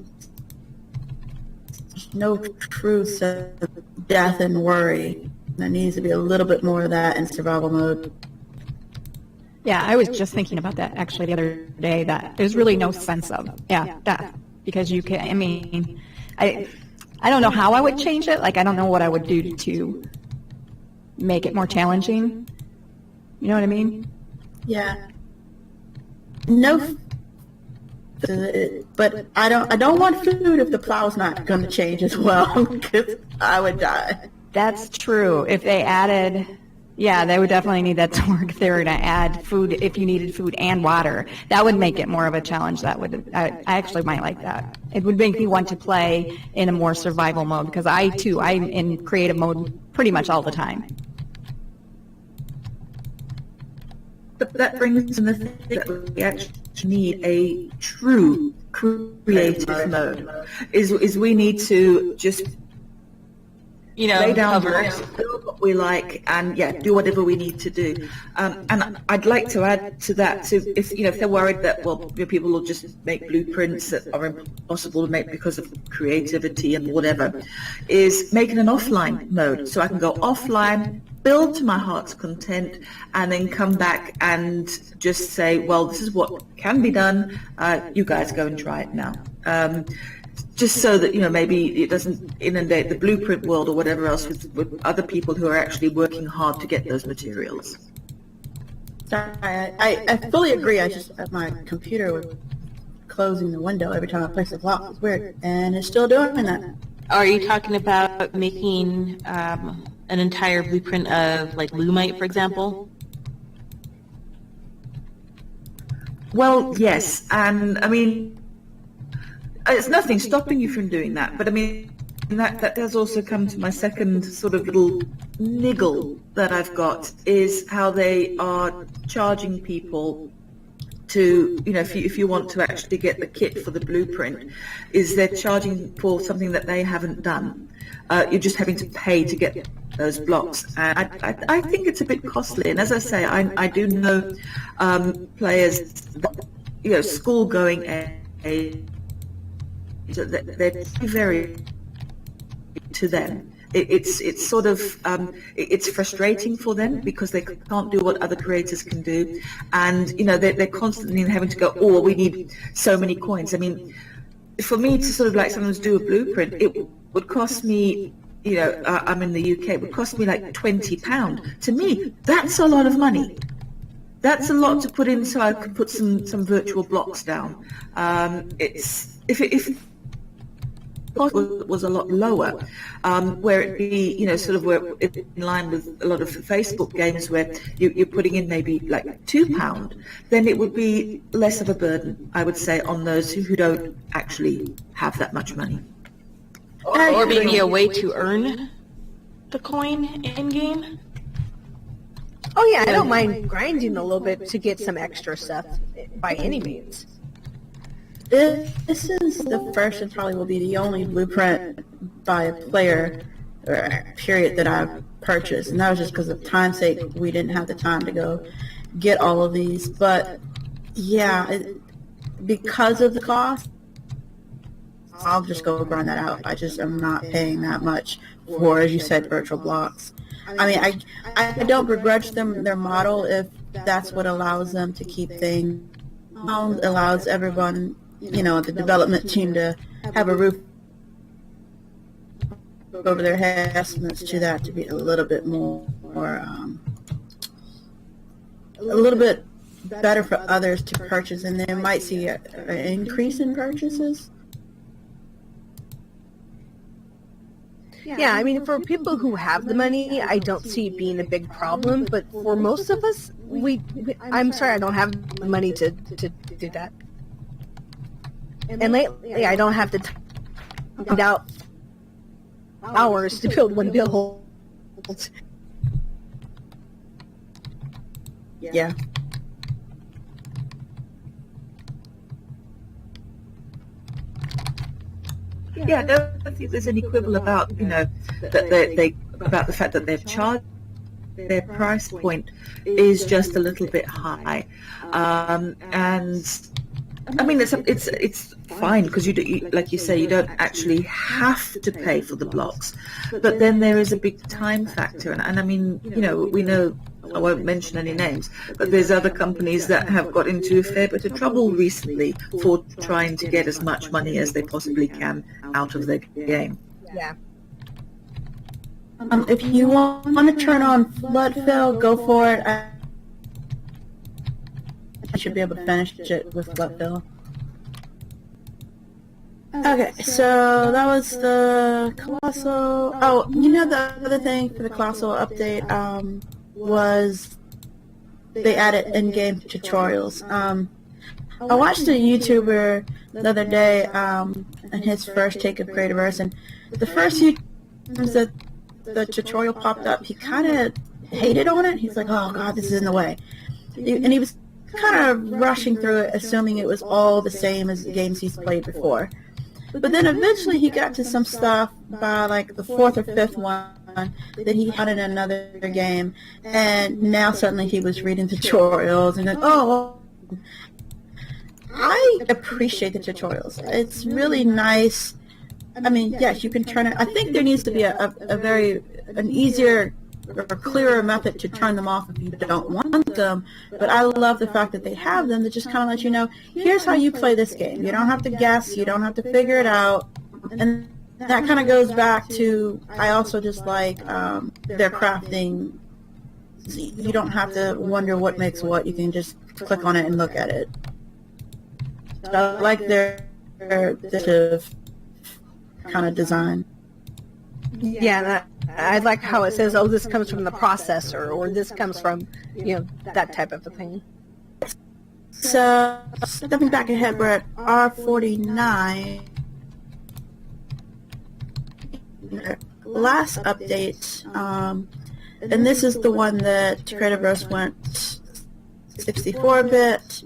There's no true sense of death and worry There needs to be a little bit more of that in survival mode. Yeah, I was just thinking about that actually the other day, that there's really no sense of, death. Because you can, I mean, I don't know how I would change it. Like, I don't know what I would do to make it more challenging. You know what I mean? Yeah. No, but I don't want food if the plow's not going to change as well, because I would die. That's true. If they added, yeah, they would definitely need that to work. If they were going to add food, if you needed food and water, that would make it more of a challenge. That would, I actually might like that. It would make me want to play in a more survival mode, because I'm in creative mode pretty much all the time. But that brings in the thing that we actually need a true creative mode. Is we need to just lay down blocks, build what we like, and do whatever we need to do. And I'd like to add to that, so if they're worried that people will just make blueprints that are impossible to make because of creativity and whatever, is making an offline mode, so I can go offline, build to my heart's content, and then come back and just say, well, this is what can be done. You guys go and try it now. Just so that, maybe it doesn't inundate the blueprint world or whatever else with other people who are actually working hard to get those materials. Sorry, I fully agree. I just, my computer was closing the window every time I placed a block. It's weird. And it's still doing that. Are you talking about making an entire blueprint of, like, Lumite, for example? Well, yes. And, I mean, it's nothing stopping you from doing that, but I mean, that does also come to my second sort of little niggle that I've got, is how they are charging people to, if you want to actually get the kit for the blueprint, is they're charging for something that they haven't done. You're just having to pay to get those blocks. And I think it's a bit costly. And as I say, I do know players, school-going they're very to them. It's sort of it's frustrating for them because they can't do what other creators can do, and they're constantly having to go, oh, we need so many coins. I mean, for me to sort of like sometimes do a blueprint, it would cost me, I'm in the UK, it would cost me like £20. To me, that's a lot of money. That's a lot to put in, so I can put some virtual blocks down. It's if was a lot lower, where it be, sort of where it's in line with a lot of Facebook games where you're putting in maybe like £2, then it would be less of a burden, I would say, on those who don't actually have that much money. Or maybe a way to earn the coin in-game? Oh yeah, I don't mind grinding a little bit to get some extra stuff by any means. This is the first and probably will be the only blueprint by a player period that I've purchased, and that was just because of time's sake. We didn't have the time to go get all of these, but yeah, because of the cost, I'll just go grind that out. I'm not paying that much for, as you said, virtual blocks. I mean, I don't begrudge them their model if that's what allows them to keep things, allows everyone, the development team to have a roof over their head. Estimates to that to be a little bit more, a little bit better for others to purchase, and they might see an increase in purchases. Yeah, I mean, for people who have the money, I don't see it being a big problem, but for most of us, I'm sorry, I don't have the money to do that. And lately, I don't have to find out hours to build one build. Yeah. Yeah, I don't think there's any quibble about, that they about the fact that they've charged, their price point is just a little bit high. And I mean, it's fine because like you say, you don't actually have to pay for the blocks, but then there is a big time factor, and I mean, we know. I won't mention any names, but there's other companies that have got into a fair bit of trouble recently for trying to get as much money as they possibly can out of their game. Yeah. If you want to turn on flood fill, go for it. I should be able to finish it with flood fill. Okay, so that was the Colossal. Oh, the other thing for the Colossal update was they added in-game tutorials. I watched a YouTuber the other day and his first take of Creativerse, and the first few times that the tutorial popped up, he kind of hated on it. He's like, oh god, this is in the way. And he was kind of rushing through it, assuming it was all the same as the games he's played before. But then eventually he got to some stuff by like the fourth or fifth one that he had in another game, and now suddenly he was reading tutorials and going, oh, I appreciate the tutorials. It's really nice. I mean, yes, you can turn it. I think there needs to be an easier or clearer method to turn them off if you don't want them, but I love the fact that they have them to just kind of let you know, here's how you play this game. You don't have to guess, you don't have to figure it out, and that kind of goes back to, I also just like their crafting. You don't have to wonder what makes what, you can just click on it and look at it. So I like their kind of design. Yeah, I like how it says, oh, this comes from the processor, or this comes from, that type of a thing. So, stepping back ahead, we're at R49. Last update, and this is the one that Creativerse went 64-bit,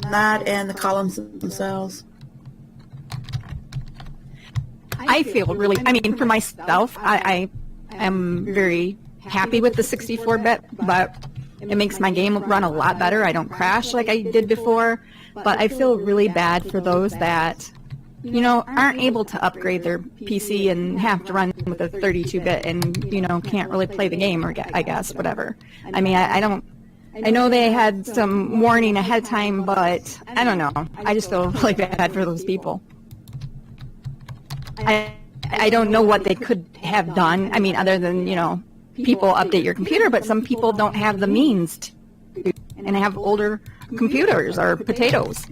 that and the columns themselves. I feel really, I mean, for myself, I am very happy with the 64-bit, but it makes my game run a lot better. I don't crash like I did before, but I feel really bad for those that, aren't able to upgrade their PC and have to run with a 32-bit and, can't really play the game, or I guess, whatever. I mean, I know they had some warning ahead of time, but I don't know. I just feel really bad for those people. I don't know what they could have done. I mean, other than, people update your computer, but some people don't have the means to and have older computers or potatoes.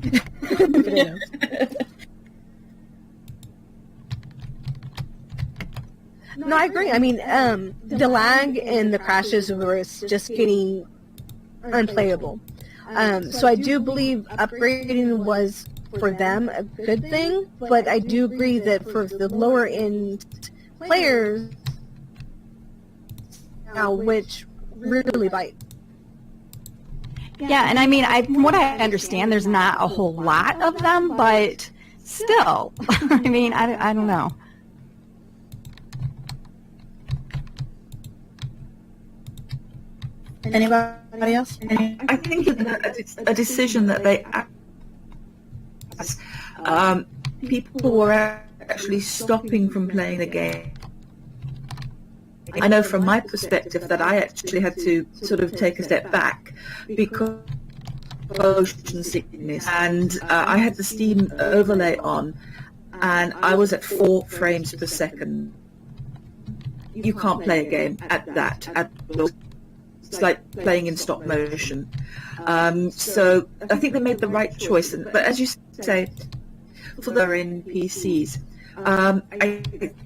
No, I agree. I mean, the lag and the crashes were just getting unplayable. So I do believe upgrading was, for them, a good thing, but I do agree that for the lower end players now, which really bite. Yeah, and I mean, from what I understand, there's not a whole lot of them, but still, I mean, I don't know. Anybody else? I think that it's a decision that they people were actually stopping from playing the game. I know from my perspective that I actually had to sort of take a step back because of motion sickness, and I had the Steam overlay on, and I was at 4 frames per second. You can't play a game at that. It's like playing in stop motion. So I think they made the right choice. But as you say, for their PCs,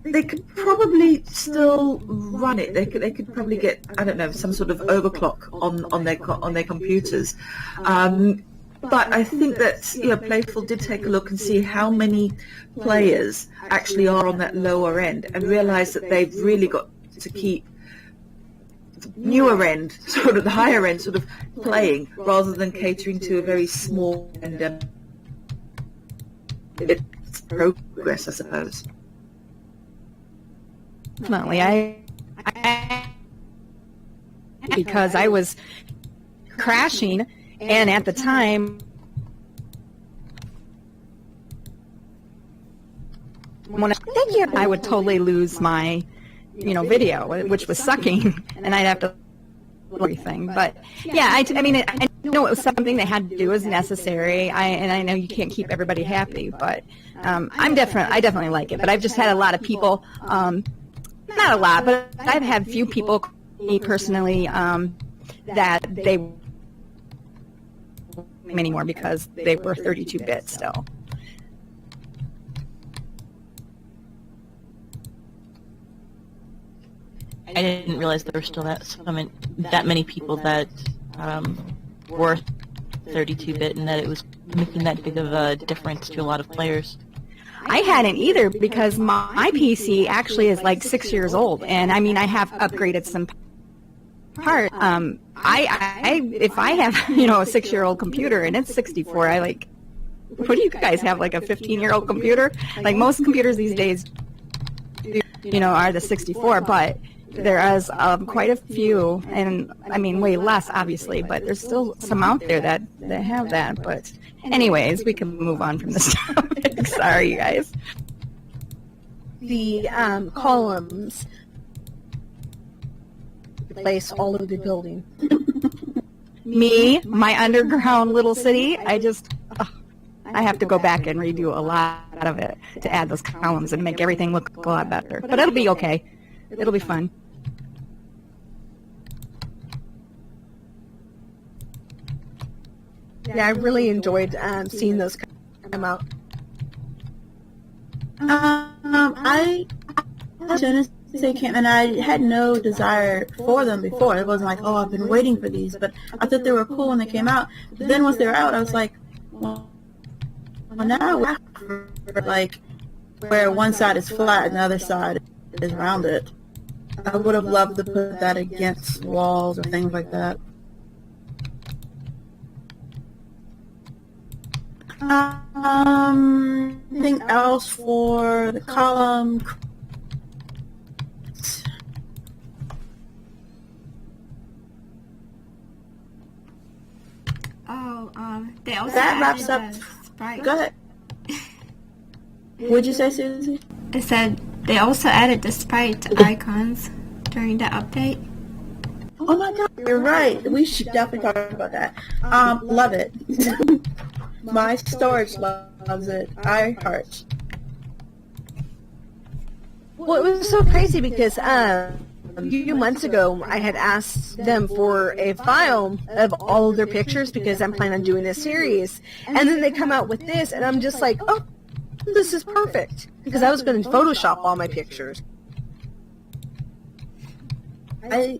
they could probably still run it. They could probably get, I don't know, some sort of overclock on their computers. But I think that Playful did take a look and see how many players actually are on that lower end, and realize that they've really got to keep newer end, sort of the higher end, sort of playing, rather than catering to a very small end. It's progress, I suppose. Definitely, because I was crashing, and at the time thank you, I would totally lose my, video, which was sucking, and I'd have to everything. But yeah, I mean, I know it was something they had to do, was necessary. I know you can't keep everybody happy, but I definitely like it. But I've just had a lot of people, not a lot, but I've had few people, me personally, that they anymore because they were 32-bit still. I didn't realize there were still that many people that were 32-bit, and that it was making that big of a difference to a lot of players. I hadn't either because my PC actually is like 6 years old, and I mean I have upgraded some part. If I have a 6-year-old computer and it's 64, I like. What do you guys have, like a 15-year-old computer? Like most computers these days, are the 64, but there is quite a few, and I mean way less obviously, but there's still some out there that have that. But anyways, we can move on from this topic. Sorry, you guys. The columns replace all of the building. Me, my underground little city, I have to go back and redo a lot of it to add those columns and make everything look a lot better. But it'll be okay. It'll be fun. Yeah, I really enjoyed seeing those come out. I as they came, and I had no desire for them before. It wasn't like, oh, I've been waiting for these, but I thought they were cool when they came out. But then once they were out, I was like, well now we're like where one side is flat and the other side is rounded. I would have loved to put that against walls or things like that. Anything else for the column? They also That wraps added up. the sprite. Go ahead. What'd you say, Susie? I said they also added the sprite icons during the update. Oh my god, you're right. We should definitely talk about that. Love it. My storage loves it. I heart. Well, it was so crazy because a few months ago I had asked them for a file of all of their pictures because I'm planning on doing this series, and then they come out with this, and I'm just like, oh, this is perfect, because I was going to Photoshop all my pictures. I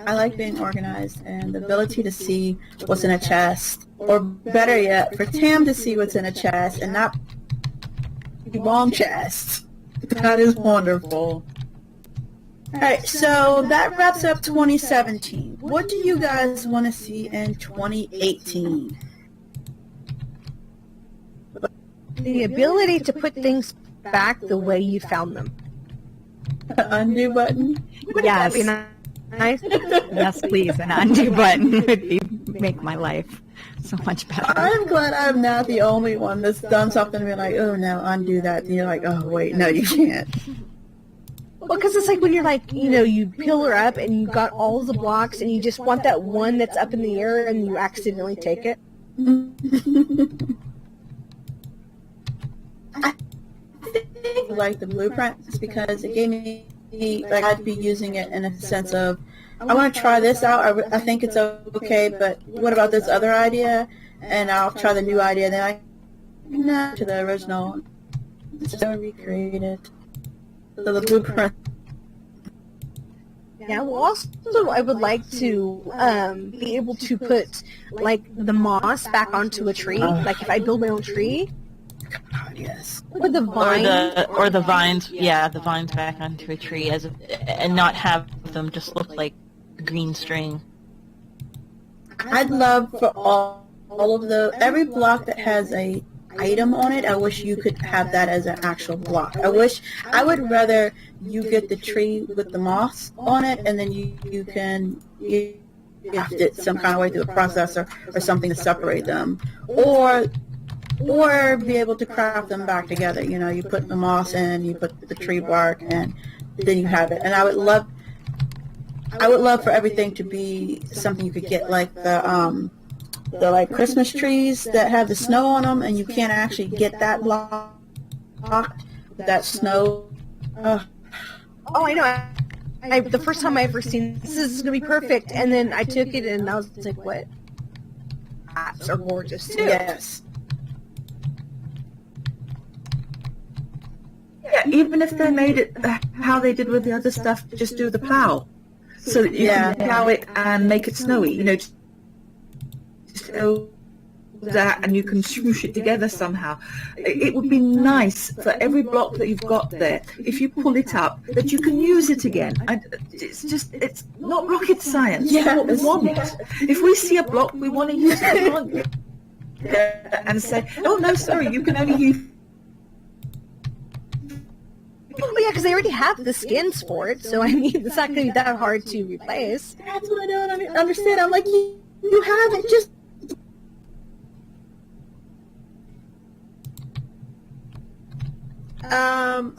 like being organized and the ability to see what's in a chest, or better yet, for Tam to see what's in a chest and not the wrong chest. That is wonderful. Alright, so that wraps up 2017. What do you guys want to see in 2018? The ability to put things back the way you found them. Undo button? Yes. That'd be nice. Yes, please. An undo button would make my life so much better. I'm glad I'm not the only one that's done something and been like, oh no, undo that. And you're like, oh wait, no, you can't. Well, because it's like when you're like, you peel her up and you got all the blocks and you just want that one that's up in the air and you accidentally take it. I think I like the blueprints because it gave me, like, I'd be using it in a sense of, I want to try this out, I think it's okay, but what about this other idea? And I'll try the new idea, then I no to the original. So recreate it. So the blueprint. Yeah, well, also I would like to be able to put, like, the moss back onto a tree. Like, if I build my own tree. God, yes. Or the vine. Or the vines, the vines back onto a tree and not have them just look like green string. I'd love for all of every block that has a item on it, I wish you could have that as an actual block. I would rather you get the tree with the moss on it, and then you can gift it some kind of way through a processor or something to separate them. Or or be able to craft them back together. You know, you put the moss in, you put the tree bark, and then you have it. And I would love for everything to be something you could get, like the like Christmas trees that have the snow on them, and you can't actually get that blocked, that snow. Oh, I know. The first time I ever seen this is going to be perfect, and then I took it and I was like, what? Apps are gorgeous too. Yes. Yeah, even if they made it how they did with the other stuff, just do the plow, so that you can plow it and make it snowy. You know, just that, and you can smoosh it together somehow. It would be nice for every block that you've got there, if you pull it up, that you can use it again. It's not rocket science. Yeah, What we want. If we see a block, we want to use it. And say, oh no, sorry, you can only use. Well, yeah, because they already have the skins for it, so I mean, it's not going to be that hard to replace. That's what I don't understand. I'm like, you have it, just.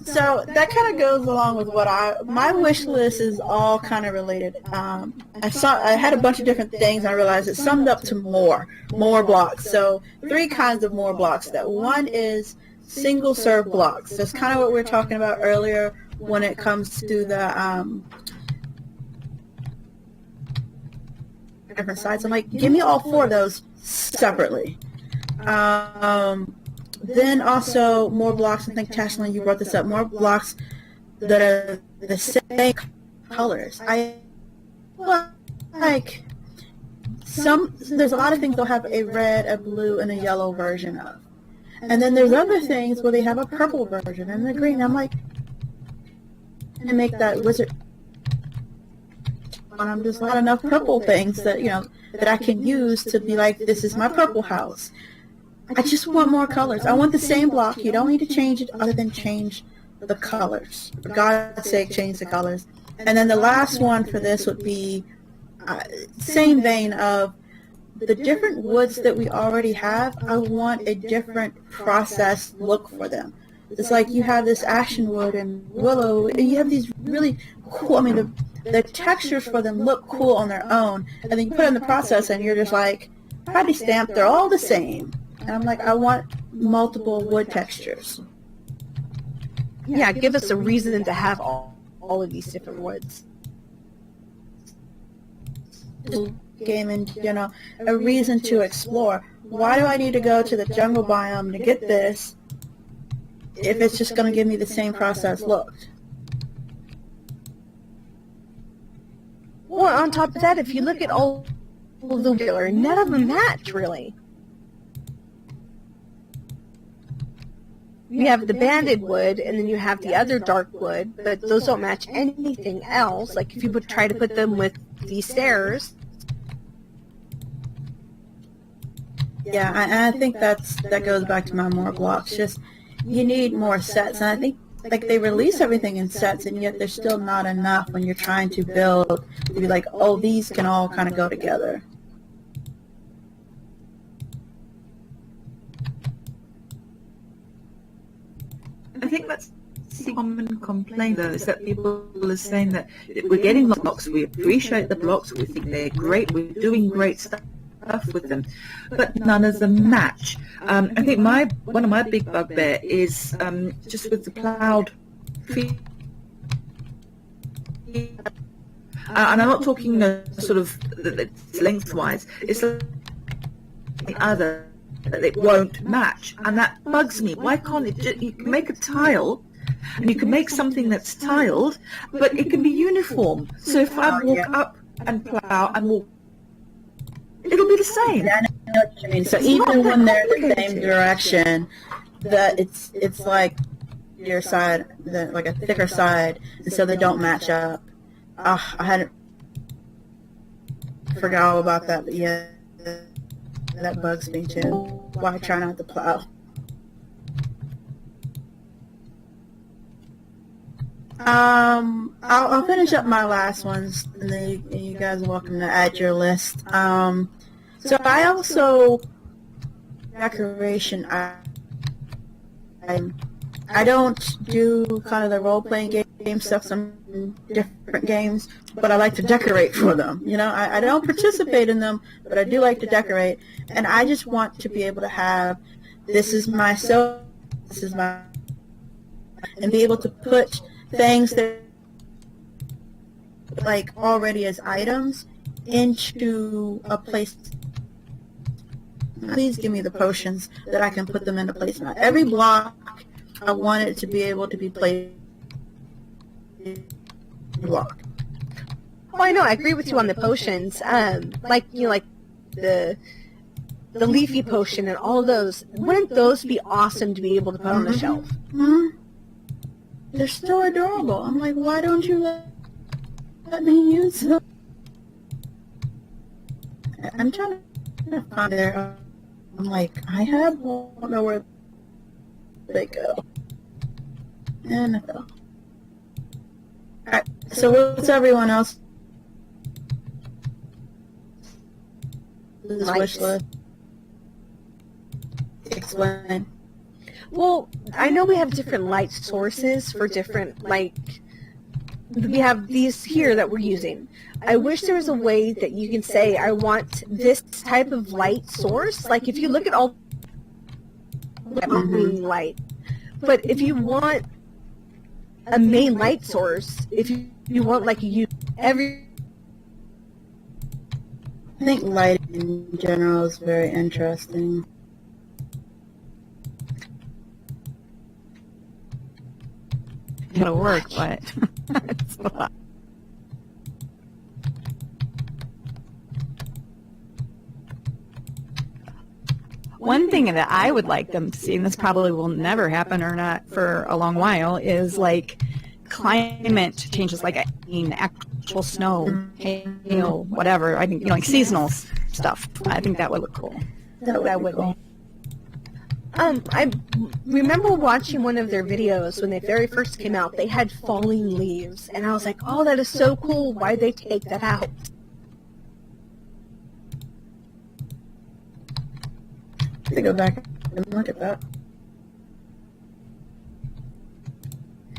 So that kind of goes along with what my wish list is all kind of related. I had a bunch of different things, and I realized it summed up to more blocks. So 3 kinds of more blocks. That one is single serve blocks. That's kind of what we were talking about earlier when it comes to the different sides. I'm like, give me all 4 of those separately. Then also more blocks. I think Tashlan, you brought this up. More blocks that are the same colors. I like there's a lot of things they'll have a red, a blue, and a yellow version of. And then there's other things where they have a purple version and a green. I'm like, and make that wizard. And I'm just not enough purple things that, you know, that I can use to be like, this is my purple house. I just want more colors. I want the same block. You don't need to change it other than change the colors. For God's sake, change the colors. And then the last one for this would be same vein of the different woods that we already have. I want a different process look for them. It's like you have this ashen wood and willow, and you have these really cool, I mean, the textures for them look cool on their own, and then you put it in the process and you're just like, probably stamped, they're all the same. And I'm like, I want multiple wood textures. Yeah, give us a reason to have all of these different woods. Game and, you know, a reason to explore. Why do I need to go to the jungle biome to get this if it's just going to give me the same process look? Well, on top of that, if you look at all of the regular, none of them match, really. You have the banded wood, and then you have the other dark wood, but those don't match anything else. Like, if you try to put them with these stairs. Yeah, I think that goes back to my more blocks. Just, you need more sets, and I think, like, they release everything in sets, and yet there's still not enough when you're trying to build to be like, oh, these can all kind of go together. I think that's the common complaint, though, is that people are saying that we're getting blocks, we appreciate the blocks, we think they're great, we're doing great stuff with them, but none of them match. I think one of my big bugbear is just with the ploughed field. And I'm not talking sort of lengthwise, it's the other that it won't match, and that bugs me. Why can't it you can make a tile, and you can make something that's tiled, but it can be uniform. So if I walk up and plow and walk, it'll be the same. Yeah, I know what you mean. So even when they're in the same direction, that it's like your side, like a thicker side, and so they don't match up. I hadn't forgot all about that, but yeah. That bugs me too. Why try not to plow? I'll finish up my last ones, and then you guys are welcome to add your list. So I also decoration, I don't do kind of the role-playing game stuff, some different games, but I like to decorate for them. You know, I don't participate in them, but I do like to decorate, and I just want to be able to have, this is myself, this is my, and be able to put things that like already as items into a place. Please give me the potions that I can put them into place. Now, every block, I want it to be able to be placed block. Well, I know, I agree with you on the potions. Like, you know, like the leafy potion and all of those. Wouldn't those be awesome to be able to put on the shelf? Mm-hmm. They're so adorable. I'm like, why don't you let me use them? I'm trying to find there. I'm like, I don't know where they go. And I fell. Alright, so what's everyone else? This wish list. Explain. Well, I know we have different light sources for different, like, we have these here that we're using. I wish there was a way that you can say, I want this type of light source. Like, if you look at all green light, but if you want a main light source, if you want, like, every... I think light in general is very interesting. It'll work, but it's a lot. One thing that I would like them to see, and this probably will never happen or not for a long while, is like climate changes, like actual snow, hail, whatever. I think, you know, like seasonal stuff. I think that would look cool. That would be. I remember watching one of their videos when they very first came out. They had falling leaves, and I was like, oh, that is so cool. Why'd they take that out? To go back and look at that.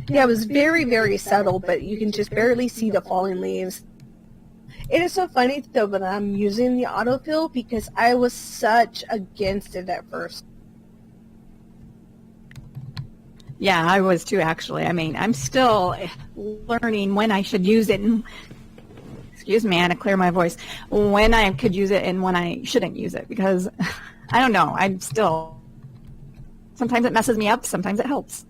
Yeah, it was very, very subtle, but you can just barely see the falling leaves. It is so funny, though, that I'm using the autofill because I was such against it at first. Yeah, I was too, actually. I mean, I'm still learning when I should use it. And, excuse me, I had to clear my voice. When I could use it and when I shouldn't use it, because I don't know. I'm still. Sometimes it messes me up. Sometimes it helps.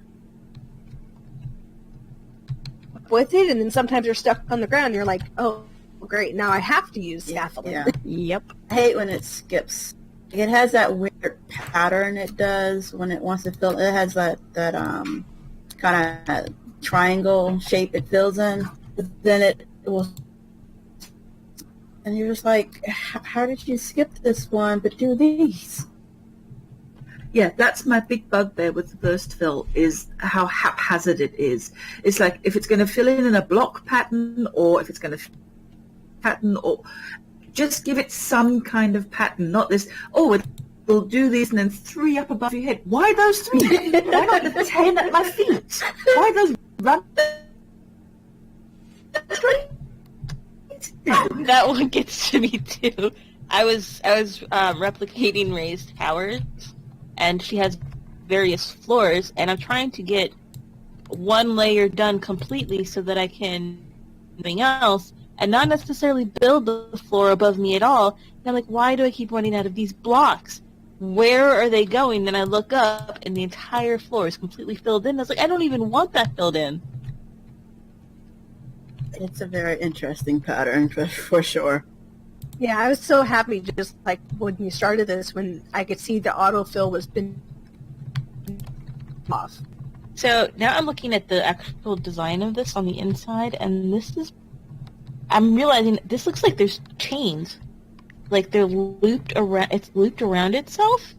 With it, and then sometimes you're stuck on the ground. And you're like, oh, great! Now I have to use scaffolding. Yeah. Yep. I hate when it skips. It has that weird pattern it does when it wants to fill. It has that kind of triangle shape it fills in. But then it will, and you're just like, how did you skip this one but do these? Yeah, that's my big bugbear with the burst fill, is how haphazard it is. It's like if it's going to fill in a block pattern, or if it's going to pattern, or just give it some kind of pattern, not this, oh, we'll do these and then 3 up above your head. Why those 3? Why not the 10 at my feet? Why those run? That one gets to me too. I was replicating Ray's towers, and she has various floors, and I'm trying to get one layer done completely so that I can do something else and not necessarily build the floor above me at all. And I'm like, why do I keep running out of these blocks? Where are they going? Then I look up, and the entire floor is completely filled in. I was like, I don't even want that filled in. It's a very interesting pattern for sure. Yeah, I was so happy just like when you started this, when I could see the autofill was been off. So now I'm looking at the actual design of this on the inside, and this is, I'm realizing this looks like there's chains. Like they're looped around, it's looped around itself.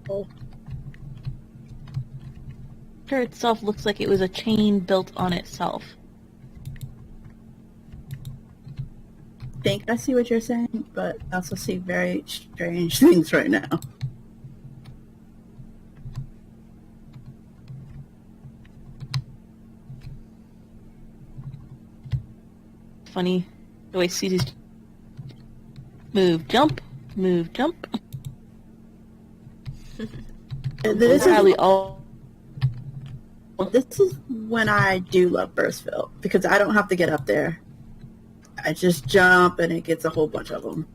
Oh. Picture itself looks like it was a chain built on itself. think I see what you're saying, but I also see very strange things right now. Funny the way Susie's move, jump, move, jump. This Probably is, all. this is when I do love Burstville, because I don't have to get up there. I just jump and it gets a whole bunch of them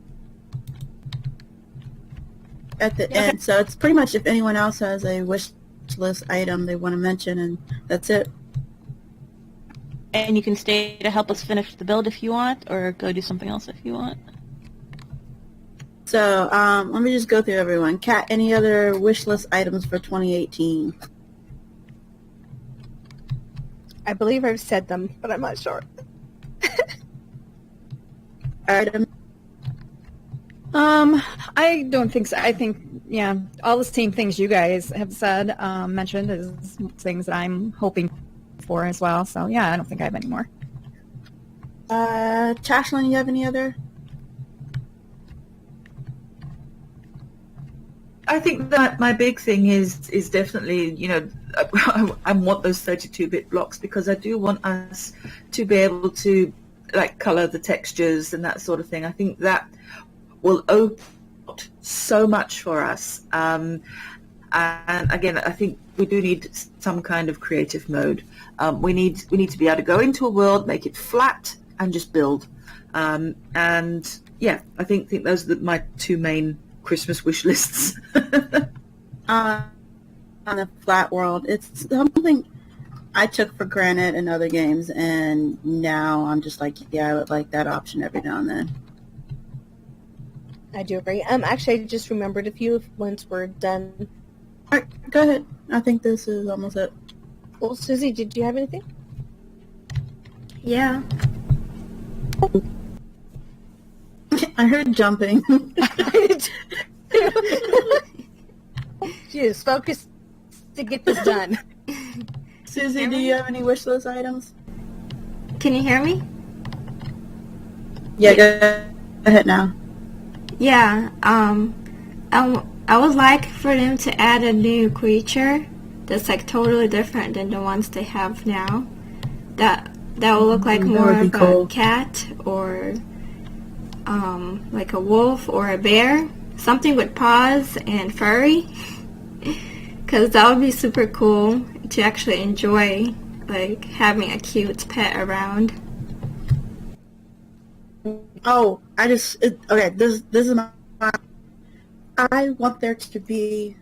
at the end. So it's pretty much if anyone else has a wish list item they want to mention, and that's it. And you can stay to help us finish the build if you want, or go do something else if you want. So let me just go through everyone. Kat, any other wish list items for 2018? I believe I've said them, but I'm not sure. Item. I don't think so. I think, yeah, all the same things you guys have said, mentioned is things that I'm hoping for as well. So, yeah, I don't think I have any more. Tashlan, you have any other? I think that my big thing is definitely, I want those 32-bit blocks, because I do want us to be able to like color the textures and that sort of thing. I think that will open up so much for us. And again, I think we do need some kind of creative mode. We need to be able to go into a world, make it flat, and just build. And yeah, I think those are my two main Christmas wish lists. On a flat world, it's something I took for granted in other games, and now I'm just like, yeah, I would like that option every now and then. I do agree. Actually, I just remembered a few once we're done. All right, go ahead. I think this is almost it. Well, Susie, did you have anything? Yeah. I heard jumping. Just focus to get this done. Susie, do you have any wish list items? Can you hear me? Yeah, go ahead now. Yeah. I would like for them to add a new creature that's like totally different than the ones they have now. That will look like more would be of cool. a cat or like a wolf or a bear. Something with paws and furry. Because that would be super cool to actually enjoy, like, having a cute pet around. Oh, this is my. I want there to be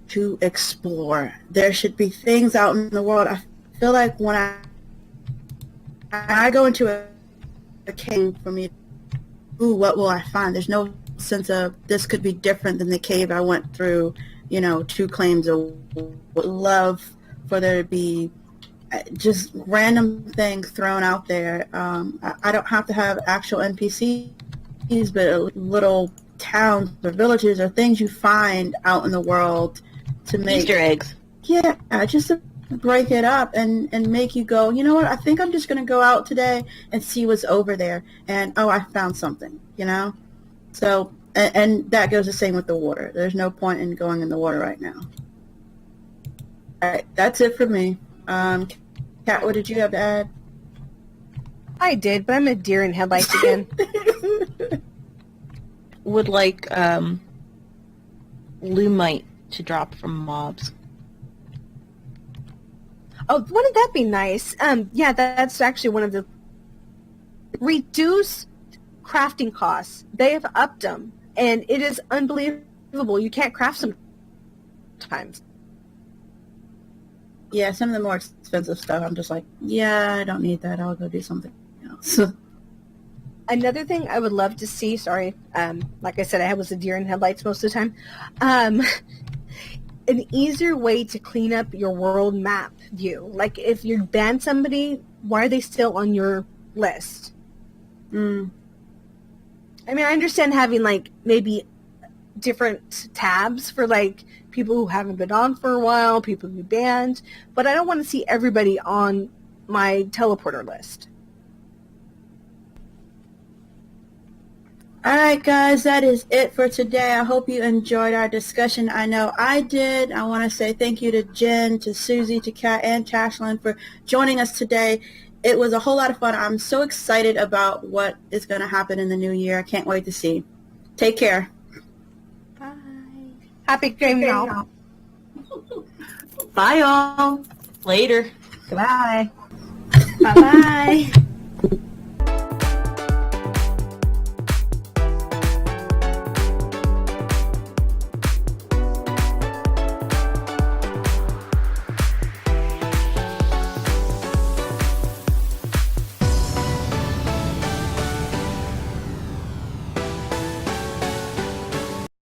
to explore. There should be things out in the world. I feel like when I go into a cave, for me, ooh, what will I find? There's no sense of this could be different than the cave I went through, 2 claims of love for there to be just random things thrown out there. I don't have to have actual NPCs, but little towns or villages or things you find out in the world to make Easter eggs. Yeah, just to break it up and make you go, you know what, I think I'm just going to go out today and see what's over there. And, oh, I found something, So, and that goes the same with the water. There's no point in going in the water right now. All right, that's it for me. Kat, what did you have to add? I did, but I'm a deer in headlights again. Would like Lumite to drop from mobs. Oh, wouldn't that be nice? Yeah, that's actually one of the reduce crafting costs. They have upped them, and it is unbelievable. You can't craft sometimes. Yeah, some of the more expensive stuff, I'm just like, yeah, I don't need that. I'll go do something else. Another thing I would love to see, sorry, like I said, I was a deer in headlights most of the time, an easier way to clean up your world map view. Like, if you ban somebody, why are they still on your list? I mean, I understand having, like, maybe different tabs for, like, people who haven't been on for a while, people who banned, but I don't want to see everybody on my teleporter list. All right, guys, that is it for today. I hope you enjoyed our discussion. I know I did. I want to say thank you to Jen, to Susie, to Kat, and Tashlan for joining us today. It was a whole lot of fun. I'm so excited about what is going to happen in the new year. I can't wait to see. Take care. Bye. Happy game, y'all. Bye, all. Later. Goodbye. Bye-bye.